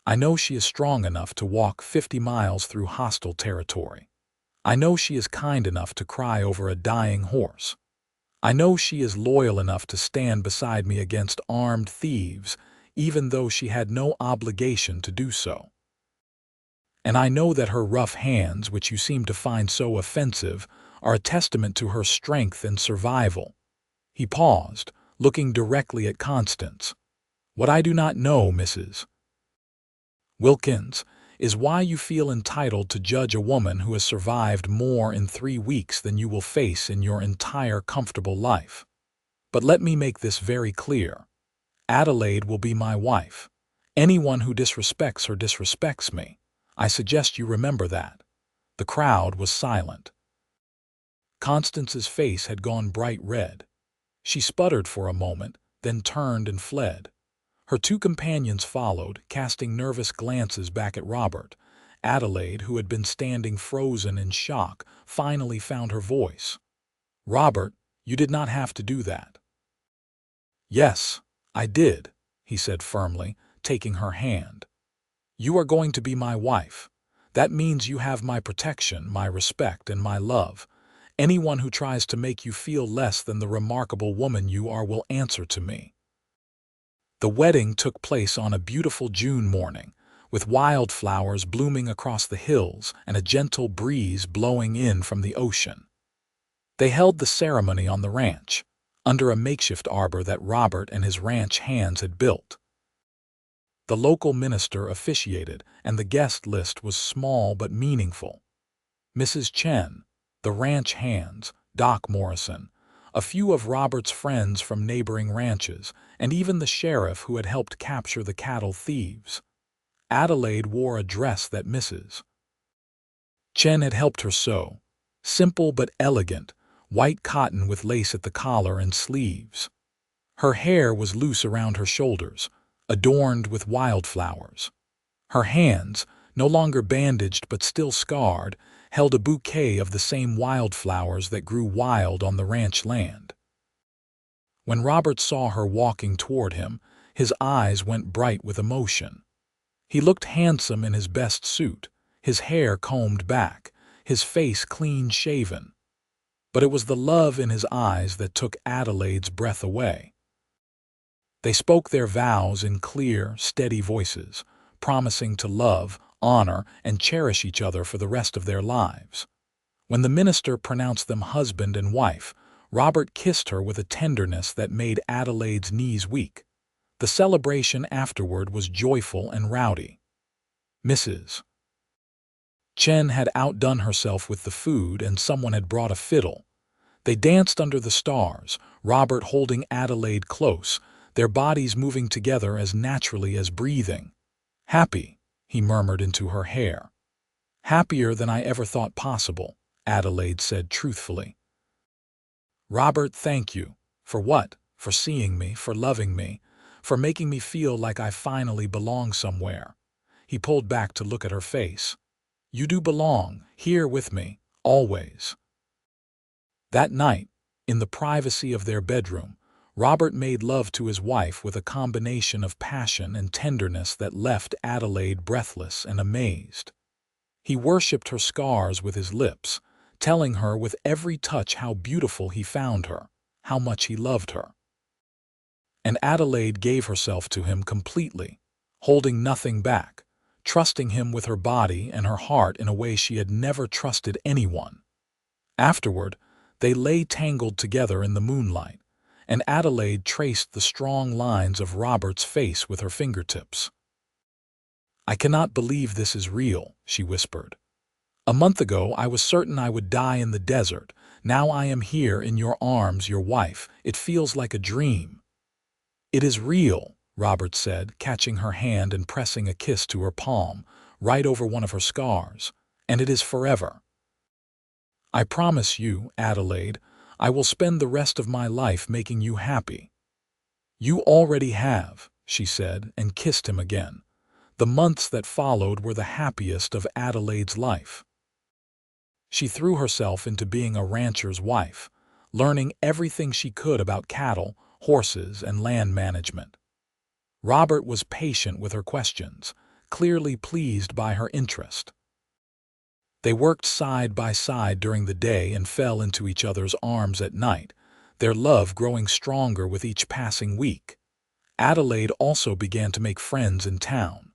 I know she is strong enough to walk 50 miles through hostile territory. I know she is kind enough to cry over a dying horse. I know she is loyal enough to stand beside me against armed thieves, even though she had no obligation to do so. And I know that her rough hands, which you seem to find so offensive, are a testament to her strength and survival." He paused, looking directly at Constance. "What I do not know, Mrs. Wilkins, is why you feel entitled to judge a woman who has survived more in 3 weeks than you will face in your entire comfortable life. But let me make this very clear. Adelaide will be my wife. Anyone who disrespects her disrespects me. I suggest you remember that." The crowd was silent. Constance's face had gone bright red. She sputtered for a moment, then turned and fled. Her 2 companions followed, casting nervous glances back at Robert. Adelaide, who had been standing frozen in shock, finally found her voice. "Robert, you did not have to do that." "Yes, I did," he said firmly, taking her hand. "You are going to be my wife. That means you have my protection, my respect, and my love. Anyone who tries to make you feel less than the remarkable woman you are will answer to me." The wedding took place on a beautiful June morning, with wildflowers blooming across the hills and a gentle breeze blowing in from the ocean. They held the ceremony on the ranch, under a makeshift arbor that Robert and his ranch hands had built. The local minister officiated, and the guest list was small but meaningful. Mrs. Chen, the ranch hands, Doc Morrison, a few of Robert's friends from neighboring ranches, and even the sheriff who had helped capture the cattle thieves. Adelaide wore a dress that Mrs. Chen had helped her sew, simple but elegant, white cotton with lace at the collar and sleeves. Her hair was loose around her shoulders, adorned with wildflowers. Her hands, no longer bandaged but still scarred, held a bouquet of the same wildflowers that grew wild on the ranch land. When Robert saw her walking toward him, his eyes went bright with emotion. He looked handsome in his best suit, his hair combed back, his face clean-shaven. But it was the love in his eyes that took Adelaide's breath away. They spoke their vows in clear, steady voices, promising to love, honor, and cherish each other for the rest of their lives. When the minister pronounced them husband and wife, Robert kissed her with a tenderness that made Adelaide's knees weak. The celebration afterward was joyful and rowdy. Mrs. Chen had outdone herself with the food, and someone had brought a fiddle. They danced under the stars, Robert holding Adelaide close, their bodies moving together as naturally as breathing. "Happy," he murmured into her hair. "Happier than I ever thought possible," Adelaide said truthfully. "Robert, thank you. For what? For seeing me, for loving me, for making me feel like I finally belong somewhere." He pulled back to look at her face. "You do belong, here with me, always." That night, in the privacy of their bedroom, Robert made love to his wife with a combination of passion and tenderness that left Adelaide breathless and amazed. He worshipped her scars with his lips, telling her with every touch how beautiful he found her, how much he loved her. And Adelaide gave herself to him completely, holding nothing back, trusting him with her body and her heart in a way she had never trusted anyone. Afterward, they lay tangled together in the moonlight, and Adelaide traced the strong lines of Robert's face with her fingertips. "I cannot believe this is real," she whispered. "A month ago I was certain I would die in the desert. Now I am here in your arms, your wife. It feels like a dream." "It is real," Robert said, catching her hand and pressing a kiss to her palm, right over one of her scars. "And it is forever. I promise you, Adelaide, I will spend the rest of my life making you happy." "You already have," she said, and kissed him again. The months that followed were the happiest of Adelaide's life. She threw herself into being a rancher's wife, learning everything she could about cattle, horses, and land management. Robert was patient with her questions, clearly pleased by her interest. They worked side by side during the day and fell into each other's arms at night, their love growing stronger with each passing week. Adelaide also began to make friends in town.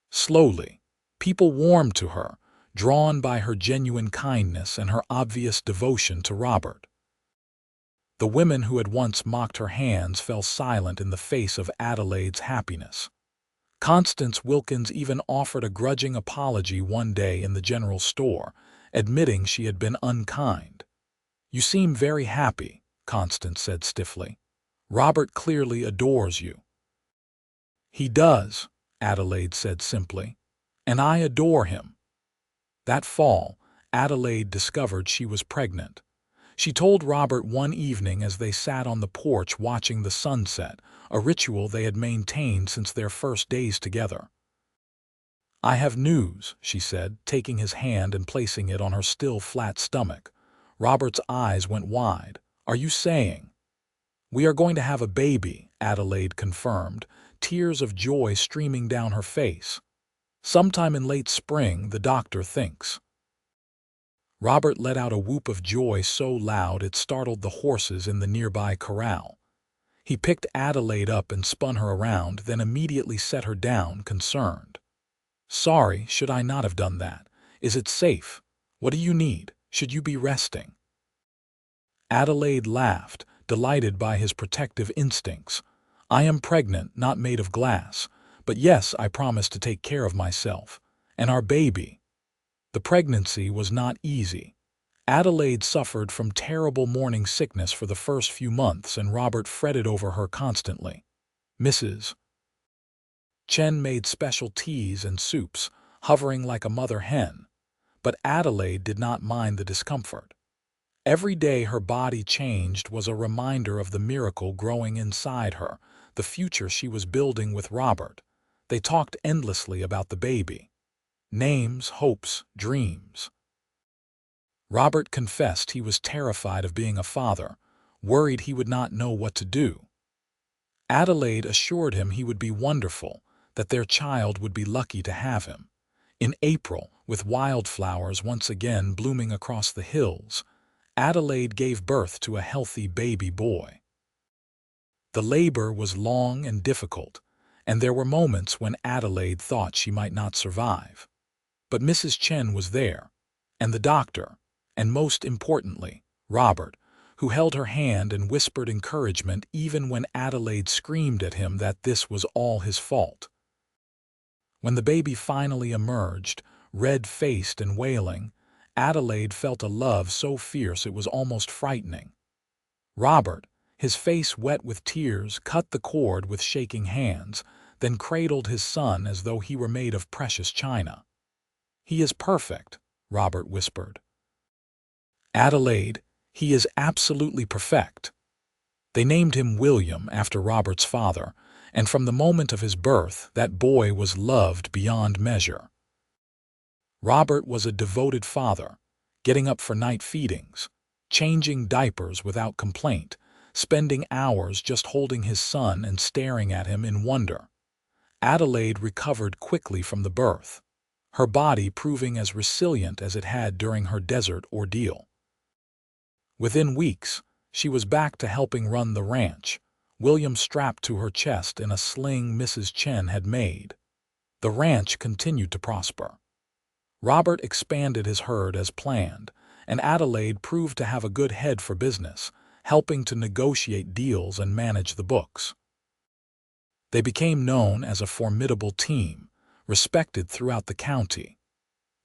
Slowly, people warmed to her, drawn by her genuine kindness and her obvious devotion to Robert. The women who had once mocked her hands fell silent in the face of Adelaide's happiness. Constance Wilkins even offered a grudging apology one day in the general store, admitting she had been unkind. "You seem very happy," Constance said stiffly. "Robert clearly adores you." "He does," Adelaide said simply, "and I adore him." That fall, Adelaide discovered she was pregnant. She told Robert one evening as they sat on the porch watching the sunset, a ritual they had maintained since their first days together. "I have news," she said, taking his hand and placing it on her still flat stomach. Robert's eyes went wide. "Are you saying—" "We are going to have a baby," Adelaide confirmed, tears of joy streaming down her face. "Sometime in late spring, the doctor thinks." Robert let out a whoop of joy so loud it startled the horses in the nearby corral. He picked Adelaide up and spun her around, then immediately set her down, concerned. "Sorry, should I not have done that? Is it safe? What do you need? Should you be resting?" Adelaide laughed, delighted by his protective instincts. "I am pregnant, not made of glass, but yes, I promise to take care of myself. And our baby." The pregnancy was not easy. Adelaide suffered from terrible morning sickness for the first few months, and Robert fretted over her constantly. Mrs. Chen made special teas and soups, hovering like a mother hen. But Adelaide did not mind the discomfort. Every day her body changed was a reminder of the miracle growing inside her, the future she was building with Robert. They talked endlessly about the baby. Names, hopes, dreams. Robert confessed he was terrified of being a father, worried he would not know what to do. Adelaide assured him he would be wonderful, that their child would be lucky to have him. In April, with wildflowers once again blooming across the hills, Adelaide gave birth to a healthy baby boy. The labor was long and difficult, and there were moments when Adelaide thought she might not survive. But Mrs. Chen was there, and the doctor, and most importantly, Robert, who held her hand and whispered encouragement even when Adelaide screamed at him that this was all his fault. When the baby finally emerged, red-faced and wailing, Adelaide felt a love so fierce it was almost frightening. Robert, his face wet with tears, cut the cord with shaking hands, then cradled his son as though he were made of precious china. "He is perfect," Robert whispered. "Adelaide, he is absolutely perfect." They named him William after Robert's father, and from the moment of his birth, that boy was loved beyond measure. Robert was a devoted father, getting up for night feedings, changing diapers without complaint, spending hours just holding his son and staring at him in wonder. Adelaide recovered quickly from the birth, her body proving as resilient as it had during her desert ordeal. Within weeks, she was back to helping run the ranch, William strapped to her chest in a sling Mrs. Chen had made. The ranch continued to prosper. Robert expanded his herd as planned, and Adelaide proved to have a good head for business, helping to negotiate deals and manage the books. They became known as a formidable team, respected throughout the county.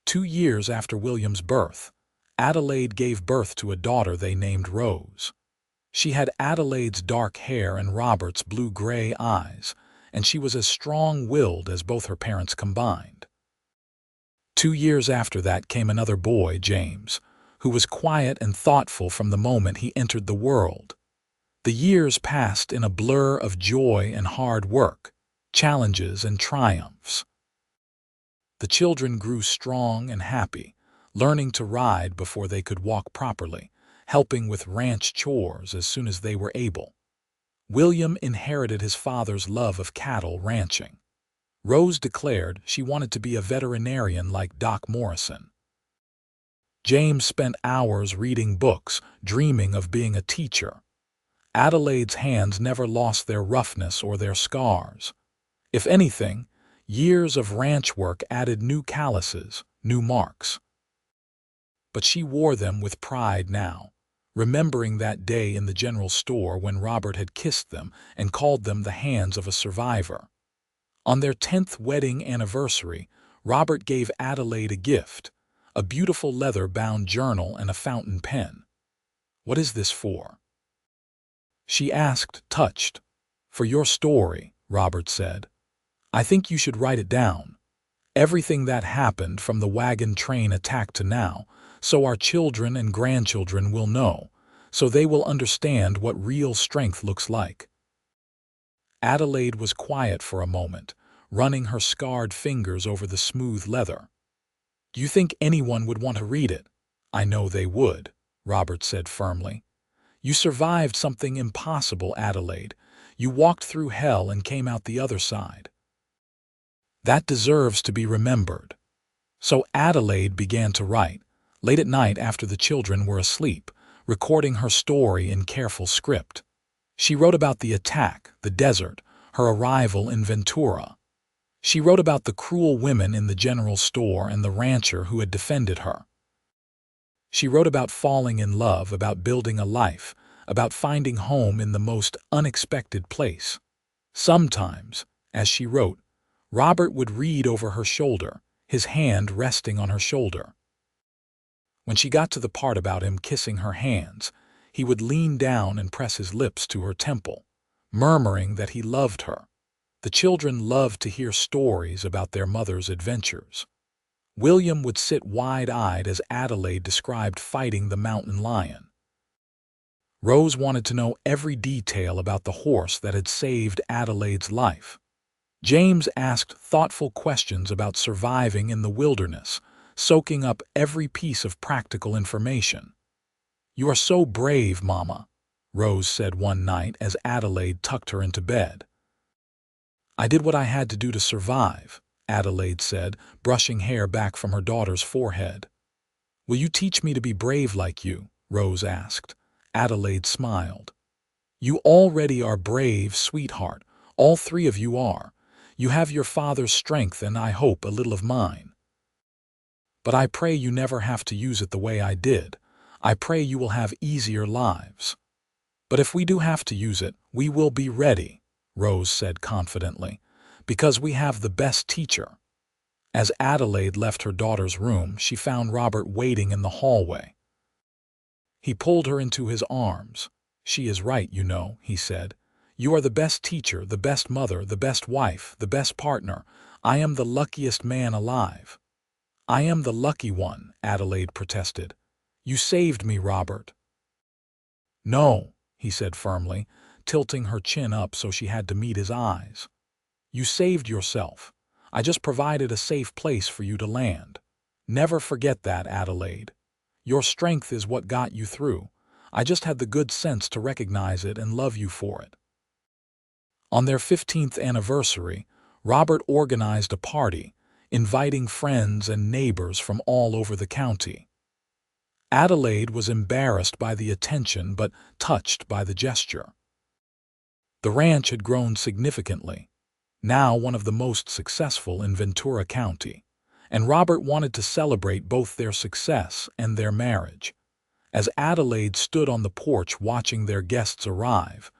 2 years after William's birth, Adelaide gave birth to a daughter they named Rose. She had Adelaide's dark hair and Robert's blue-gray eyes, and she was as strong-willed as both her parents combined. 2 years after that came another boy, James, who was quiet and thoughtful from the moment he entered the world. The years passed in a blur of joy and hard work, challenges and triumphs. The children grew strong and happy, learning to ride before they could walk properly, helping with ranch chores as soon as they were able. William inherited his father's love of cattle ranching. Rose declared she wanted to be a veterinarian like Doc Morrison. James spent hours reading books, dreaming of being a teacher. Adelaide's hands never lost their roughness or their scars. If anything, years of ranch work added new calluses, new marks. But she wore them with pride now, remembering that day in the general store when Robert had kissed them and called them the hands of a survivor. On their 10th wedding anniversary, Robert gave Adelaide a gift, a beautiful leather-bound journal and a fountain pen. "What is this for?" she asked, touched. "For your story," Robert said. "I think you should write it down. Everything that happened from the wagon train attack to now, so our children and grandchildren will know, so they will understand what real strength looks like." Adelaide was quiet for a moment, running her scarred fingers over the smooth leather. "Do you think anyone would want to read it?" "I know they would," Robert said firmly. "You survived something impossible, Adelaide. You walked through hell and came out the other side. That deserves to be remembered." So Adelaide began to write, late at night after the children were asleep, recording her story in careful script. She wrote about the attack, the desert, her arrival in Ventura. She wrote about the cruel women in the general store and the rancher who had defended her. She wrote about falling in love, about building a life, about finding home in the most unexpected place. Sometimes, as she wrote, Robert would read over her shoulder, his hand resting on her shoulder. When she got to the part about him kissing her hands, he would lean down and press his lips to her temple, murmuring that he loved her. The children loved to hear stories about their mother's adventures. William would sit wide-eyed as Adelaide described fighting the mountain lion. Rose wanted to know every detail about the horse that had saved Adelaide's life. James asked thoughtful questions about surviving in the wilderness, soaking up every piece of practical information. "You are so brave, Mama," Rose said one night as Adelaide tucked her into bed. "I did what I had to do to survive," Adelaide said, brushing hair back from her daughter's forehead. "Will you teach me to be brave like you?" Rose asked. Adelaide smiled. "You already are brave, sweetheart. All three of you are. You have your father's strength and, I hope, a little of mine. But I pray you never have to use it the way I did. I pray you will have easier lives. But if we do have to use it, we will be ready," Rose said confidently, "because we have the best teacher." As Adelaide left her daughter's room, she found Robert waiting in the hallway. He pulled her into his arms. "She is right, you know," he said. "You are the best teacher, the best mother, the best wife, the best partner. I am the luckiest man alive." "I am the lucky one," Adelaide protested. "You saved me, Robert." "No," he said firmly, tilting her chin up so she had to meet his eyes. "You saved yourself. I just provided a safe place for you to land. Never forget that, Adelaide. Your strength is what got you through. I just had the good sense to recognize it and love you for it." On their 15th anniversary, Robert organized a party, inviting friends and neighbors from all over the county. Adelaide was embarrassed by the attention but touched by the gesture. The ranch had grown significantly, now one of the most successful in Ventura County, and Robert wanted to celebrate both their success and their marriage. As Adelaide stood on the porch watching their guests arrive,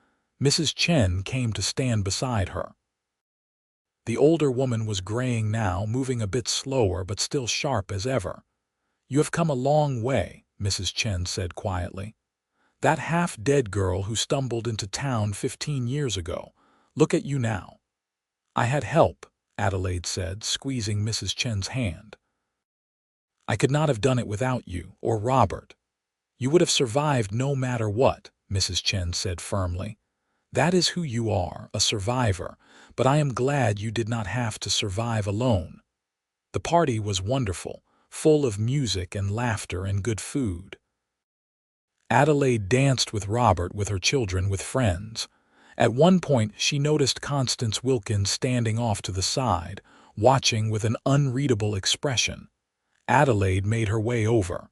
Mrs. Chen came to stand beside her. The older woman was graying now, moving a bit slower but still sharp as ever. "You have come a long way," Mrs. Chen said quietly. "That half-dead girl who stumbled into town 15 years ago. Look at you now." "I had help," Adelaide said, squeezing Mrs. Chen's hand. "I could not have done it without you, or Robert." "You would have survived no matter what," Mrs. Chen said firmly. "That is who you are, a survivor, but I am glad you did not have to survive alone." The party was wonderful, full of music and laughter and good food. Adelaide danced with Robert, with her children, with friends. At one point, she noticed Constance Wilkins standing off to the side, watching with an unreadable expression. Adelaide made her way over.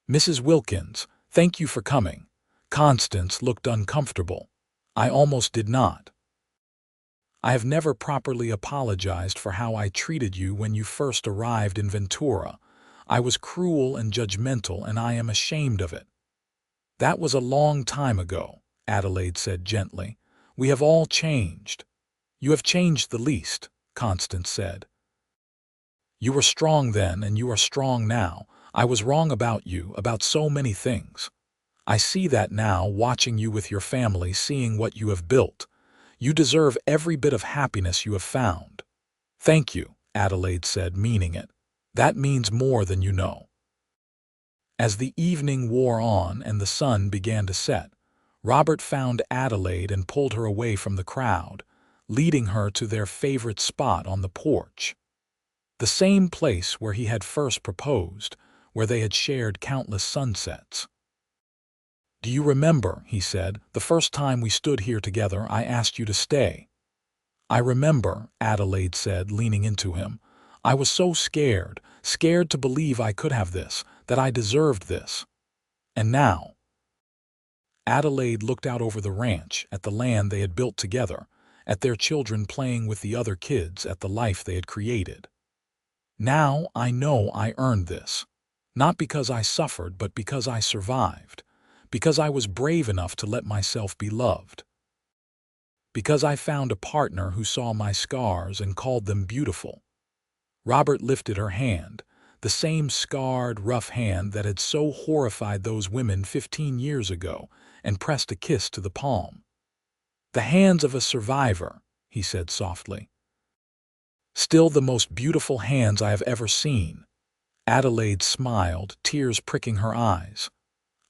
Mrs. Wilkins, thank you for coming. Constance looked uncomfortable. I almost did not. I have never properly apologized for how I treated you when you first arrived in Ventura. I was cruel and judgmental, and I am ashamed of it. That was a long time ago, Adelaide said gently. We have all changed. You have changed the least, Constance said. You were strong then, and you are strong now. I was wrong about you, about so many things. I see that now, watching you with your family, seeing what you have built. You deserve every bit of happiness you have found. Thank you, Adelaide said, meaning it. That means more than you know. As the evening wore on and the sun began to set, Robert found Adelaide and pulled her away from the crowd, leading her to their favorite spot on the porch. The same place where he had first proposed, where they had shared countless sunsets. Do you remember, he said, the first time we stood here together I asked you to stay? I remember, Adelaide said, leaning into him. I was so scared, scared to believe I could have this, that I deserved this. And now? Adelaide looked out over the ranch, at the land they had built together, at their children playing with the other kids, at the life they had created. Now I know I earned this. Not because I suffered, but because I survived. Because I was brave enough to let myself be loved. Because I found a partner who saw my scars and called them beautiful. Robert lifted her hand, the same scarred, rough hand that had so horrified those women 15 years ago, and pressed a kiss to the palm. The hands of a survivor, he said softly. Still the most beautiful hands I have ever seen. Adelaide smiled, tears pricking her eyes.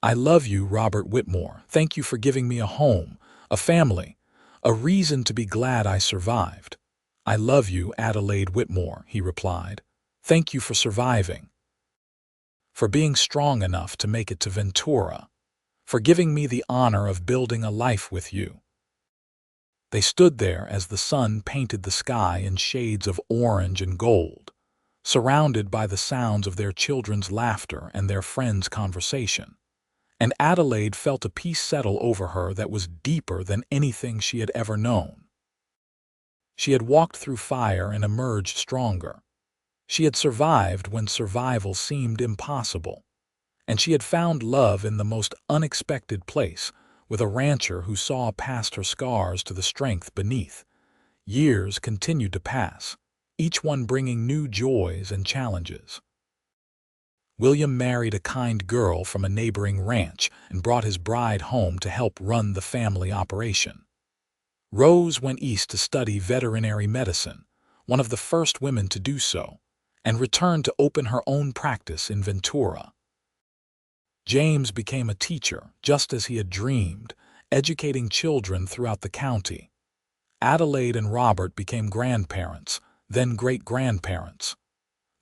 I love you, Robert Whitmore. Thank you for giving me a home, a family, a reason to be glad I survived. I love you, Adelaide Whitmore, he replied. Thank you for surviving. For being strong enough to make it to Ventura. For giving me the honor of building a life with you. They stood there as the sun painted the sky in shades of orange and gold, surrounded by the sounds of their children's laughter and their friends' conversation. And Adelaide felt a peace settle over her that was deeper than anything she had ever known. She had walked through fire and emerged stronger. She had survived when survival seemed impossible. And she had found love in the most unexpected place, with a rancher who saw past her scars to the strength beneath. Years continued to pass, each one bringing new joys and challenges. William married a kind girl from a neighboring ranch and brought his bride home to help run the family operation. Rose went east to study veterinary medicine, one of the first women to do so, and returned to open her own practice in Ventura. James became a teacher, just as he had dreamed, educating children throughout the county. Adelaide and Robert became grandparents, then great-grandparents.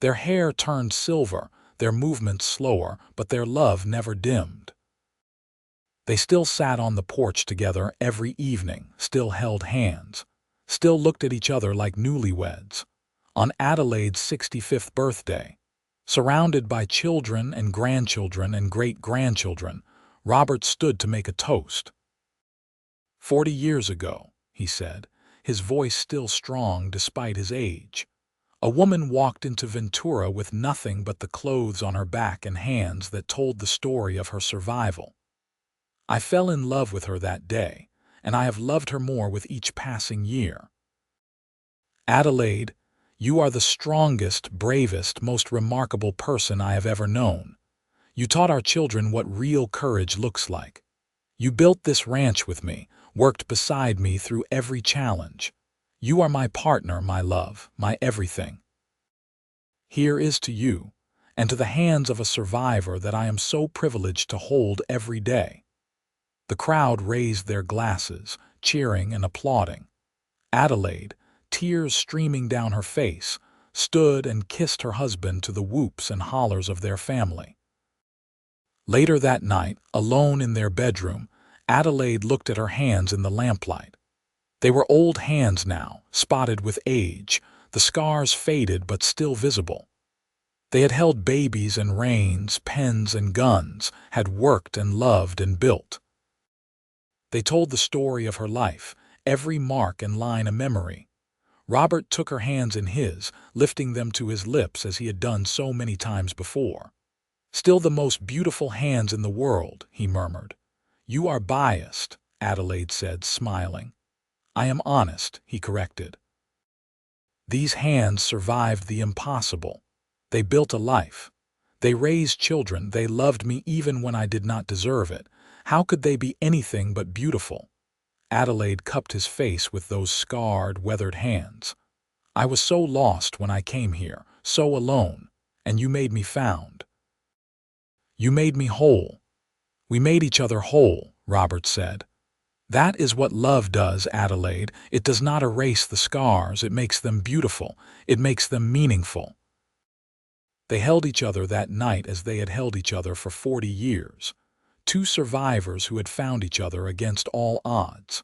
Their hair turned silver, their movements slower, but their love never dimmed. They still sat on the porch together every evening, still held hands, still looked at each other like newlyweds. On Adelaide's 65th birthday, surrounded by children and grandchildren and great-grandchildren, Robert stood to make a toast. 40 years ago, he said, his voice still strong despite his age, a woman walked into Ventura with nothing but the clothes on her back and hands that told the story of her survival. I fell in love with her that day, and I have loved her more with each passing year. Adelaide, you are the strongest, bravest, most remarkable person I have ever known. You taught our children what real courage looks like. You built this ranch with me, worked beside me through every challenge. You are my partner, my love, my everything. Here is to you, and to the hands of a survivor that I am so privileged to hold every day. The crowd raised their glasses, cheering and applauding. Adelaide, tears streaming down her face, stood and kissed her husband to the whoops and hollers of their family. Later that night, alone in their bedroom, Adelaide looked at her hands in the lamplight. They were old hands now, spotted with age, the scars faded but still visible. They had held babies and reins, pens and guns, had worked and loved and built. They told the story of her life, every mark and line a memory. Robert took her hands in his, lifting them to his lips as he had done so many times before. "Still the most beautiful hands in the world," he murmured. "You are biased," Adelaide said, smiling. "I am honest," he corrected. These hands survived the impossible. They built a life. They raised children. They loved me even when I did not deserve it. How could they be anything but beautiful? Adelaide cupped his face with those scarred, weathered hands. "I was so lost when I came here, so alone, and you made me found. You made me whole." "We made each other whole," Robert said. "That is what love does, Adelaide. It does not erase the scars. It makes them beautiful. It makes them meaningful." They held each other that night as they had held each other for 40 years. Two survivors who had found each other against all odds.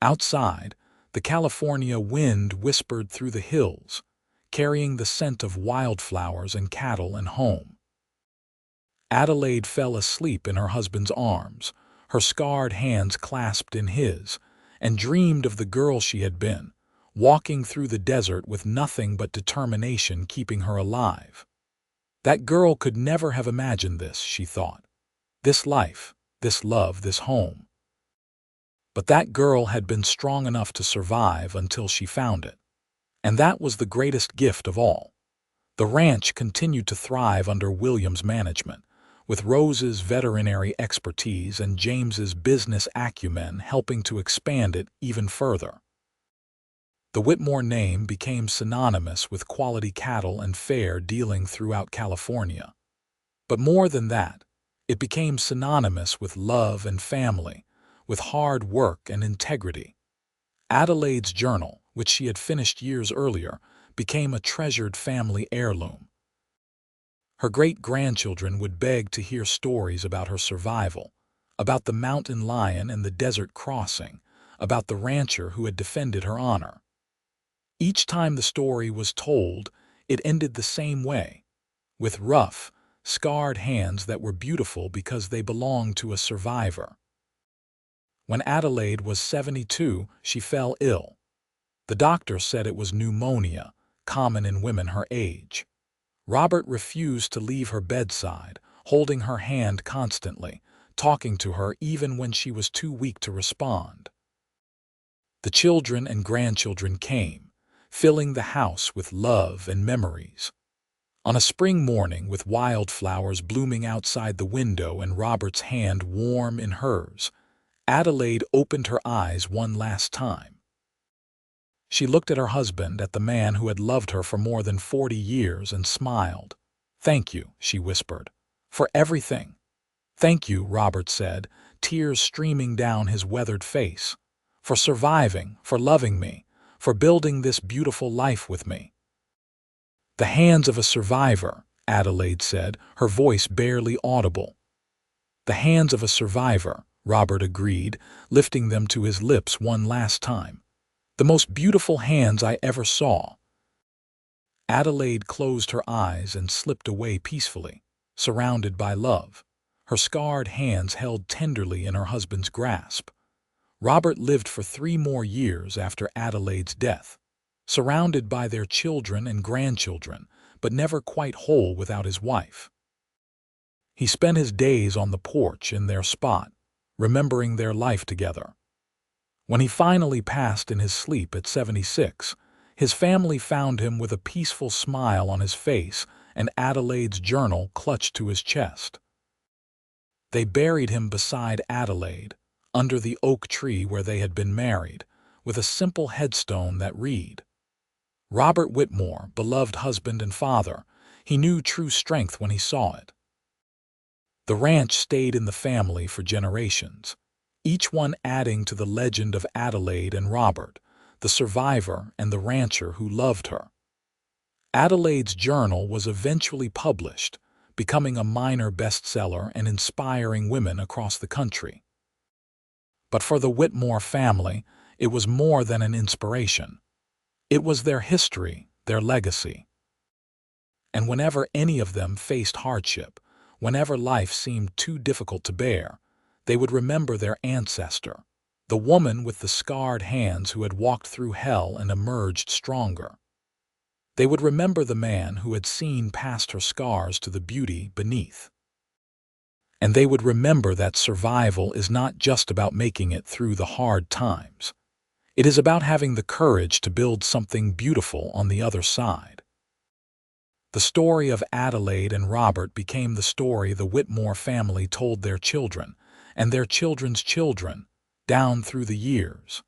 Outside, the California wind whispered through the hills, carrying the scent of wildflowers and cattle and home. Adelaide fell asleep in her husband's arms, her scarred hands clasped in his, and dreamed of the girl she had been, walking through the desert with nothing but determination keeping her alive. That girl could never have imagined this, she thought. This life, this love, this home. But that girl had been strong enough to survive until she found it. And that was the greatest gift of all. The ranch continued to thrive under William's management, with Rose's veterinary expertise and James's business acumen helping to expand it even further. The Whitmore name became synonymous with quality cattle and fair dealing throughout California. But more than that, it became synonymous with love and family, with hard work and integrity. Adelaide's journal, which she had finished years earlier, became a treasured family heirloom. Her great-grandchildren would beg to hear stories about her survival, about the mountain lion and the desert crossing, about the rancher who had defended her honor. Each time the story was told, it ended the same way, with rough, scarred hands that were beautiful because they belonged to a survivor. When Adelaide was 72, she fell ill. The doctor said it was pneumonia, common in women her age. Robert refused to leave her bedside, holding her hand constantly, talking to her even when she was too weak to respond. The children and grandchildren came, filling the house with love and memories. On a spring morning with wildflowers blooming outside the window and Robert's hand warm in hers, Adelaide opened her eyes one last time. She looked at her husband, at the man who had loved her for more than 40 years, and smiled. "Thank you," she whispered, "for everything." "Thank you," Robert said, tears streaming down his weathered face, "for surviving, for loving me, for building this beautiful life with me." "The hands of a survivor," Adelaide said, her voice barely audible. "The hands of a survivor," Robert agreed, lifting them to his lips one last time. "The most beautiful hands I ever saw." Adelaide closed her eyes and slipped away peacefully, surrounded by love, her scarred hands held tenderly in her husband's grasp. Robert lived for 3 more years after Adelaide's death, surrounded by their children and grandchildren, but never quite whole without his wife. He spent his days on the porch in their spot, remembering their life together. When he finally passed in his sleep at 76, his family found him with a peaceful smile on his face and Adelaide's journal clutched to his chest. They buried him beside Adelaide, under the oak tree where they had been married, with a simple headstone that read, "Robert Whitmore, beloved husband and father." He knew true strength when he saw it. The ranch stayed in the family for generations, each one adding to the legend of Adelaide and Robert, the survivor and the rancher who loved her. Adelaide's journal was eventually published, becoming a minor bestseller and inspiring women across the country. But for the Whitmore family, it was more than an inspiration. It was their history, their legacy. And whenever any of them faced hardship, whenever life seemed too difficult to bear, they would remember their ancestor, the woman with the scarred hands who had walked through hell and emerged stronger. They would remember the man who had seen past her scars to the beauty beneath. And they would remember that survival is not just about making it through the hard times. It is about having the courage to build something beautiful on the other side. The story of Adelaide and Robert became the story the Whitmore family told their children, and their children's children, down through the years.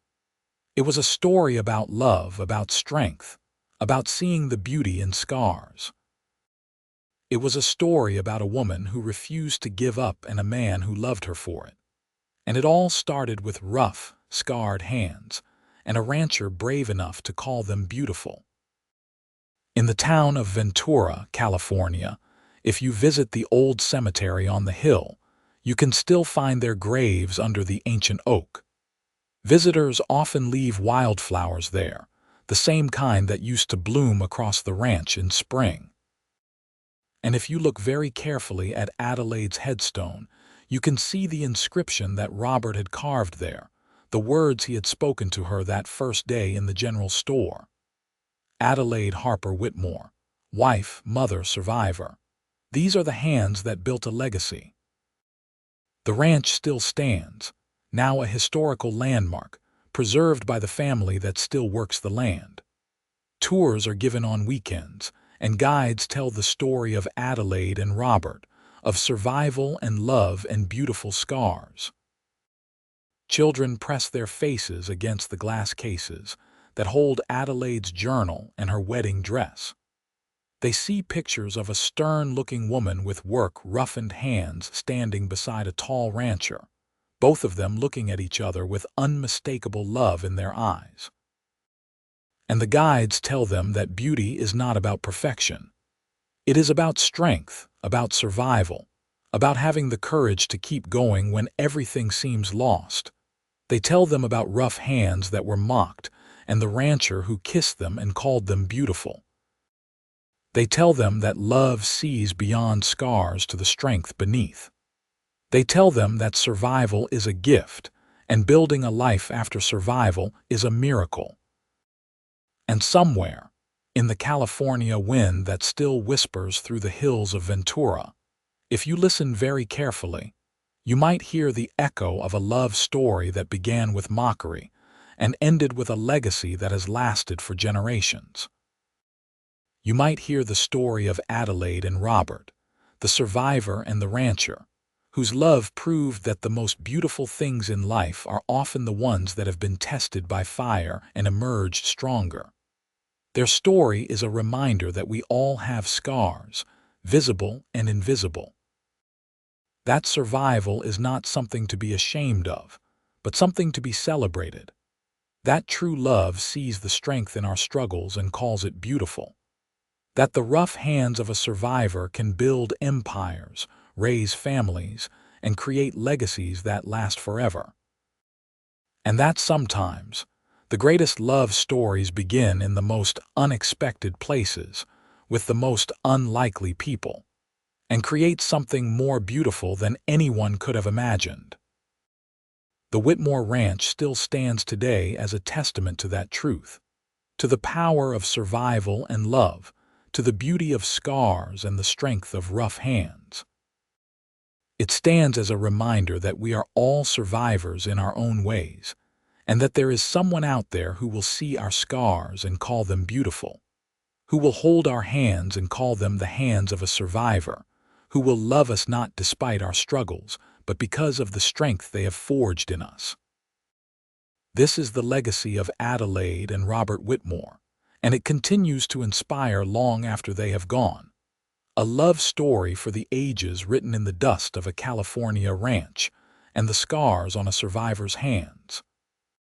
It was a story about love, about strength, about seeing the beauty in scars. It was a story about a woman who refused to give up and a man who loved her for it. And it all started with rough, scarred hands, and a rancher brave enough to call them beautiful. In the town of Ventura, California, if you visit the old cemetery on the hill, you can still find their graves under the ancient oak. Visitors often leave wildflowers there, the same kind that used to bloom across the ranch in spring. And if you look very carefully at Adelaide's headstone, you can see the inscription that Robert had carved there, the words he had spoken to her that first day in the general store. Adelaide Harper Whitmore, wife, mother, survivor. These are the hands that built a legacy. The ranch still stands, now a historical landmark, preserved by the family that still works the land. Tours are given on weekends, and guides tell the story of Adelaide and Robert, of survival and love and beautiful scars. Children press their faces against the glass cases that hold Adelaide's journal and her wedding dress. They see pictures of a stern-looking woman with work-roughened hands standing beside a tall rancher, both of them looking at each other with unmistakable love in their eyes. And the guides tell them that beauty is not about perfection. It is about strength, about survival, about having the courage to keep going when everything seems lost. They tell them about rough hands that were mocked and the rancher who kissed them and called them beautiful. They tell them that love sees beyond scars to the strength beneath. They tell them that survival is a gift, and building a life after survival is a miracle. And somewhere, in the California wind that still whispers through the hills of Ventura, if you listen very carefully, you might hear the echo of a love story that began with mockery and ended with a legacy that has lasted for generations. You might hear the story of Adelaide and Robert, the survivor and the rancher, whose love proved that the most beautiful things in life are often the ones that have been tested by fire and emerged stronger. Their story is a reminder that we all have scars, visible and invisible. That survival is not something to be ashamed of, but something to be celebrated. That true love sees the strength in our struggles and calls it beautiful. That the rough hands of a survivor can build empires, raise families, and create legacies that last forever. And that sometimes, the greatest love stories begin in the most unexpected places, with the most unlikely people, and create something more beautiful than anyone could have imagined. The Whitmore Ranch still stands today as a testament to that truth, to the power of survival and love, to the beauty of scars and the strength of rough hands. It stands as a reminder that we are all survivors in our own ways, and that there is someone out there who will see our scars and call them beautiful, who will hold our hands and call them the hands of a survivor, who will love us not despite our struggles, but because of the strength they have forged in us. This is the legacy of Adelaide and Robert Whitmore, and it continues to inspire long after they have gone. A love story for the ages written in the dust of a California ranch and the scars on a survivor's hands.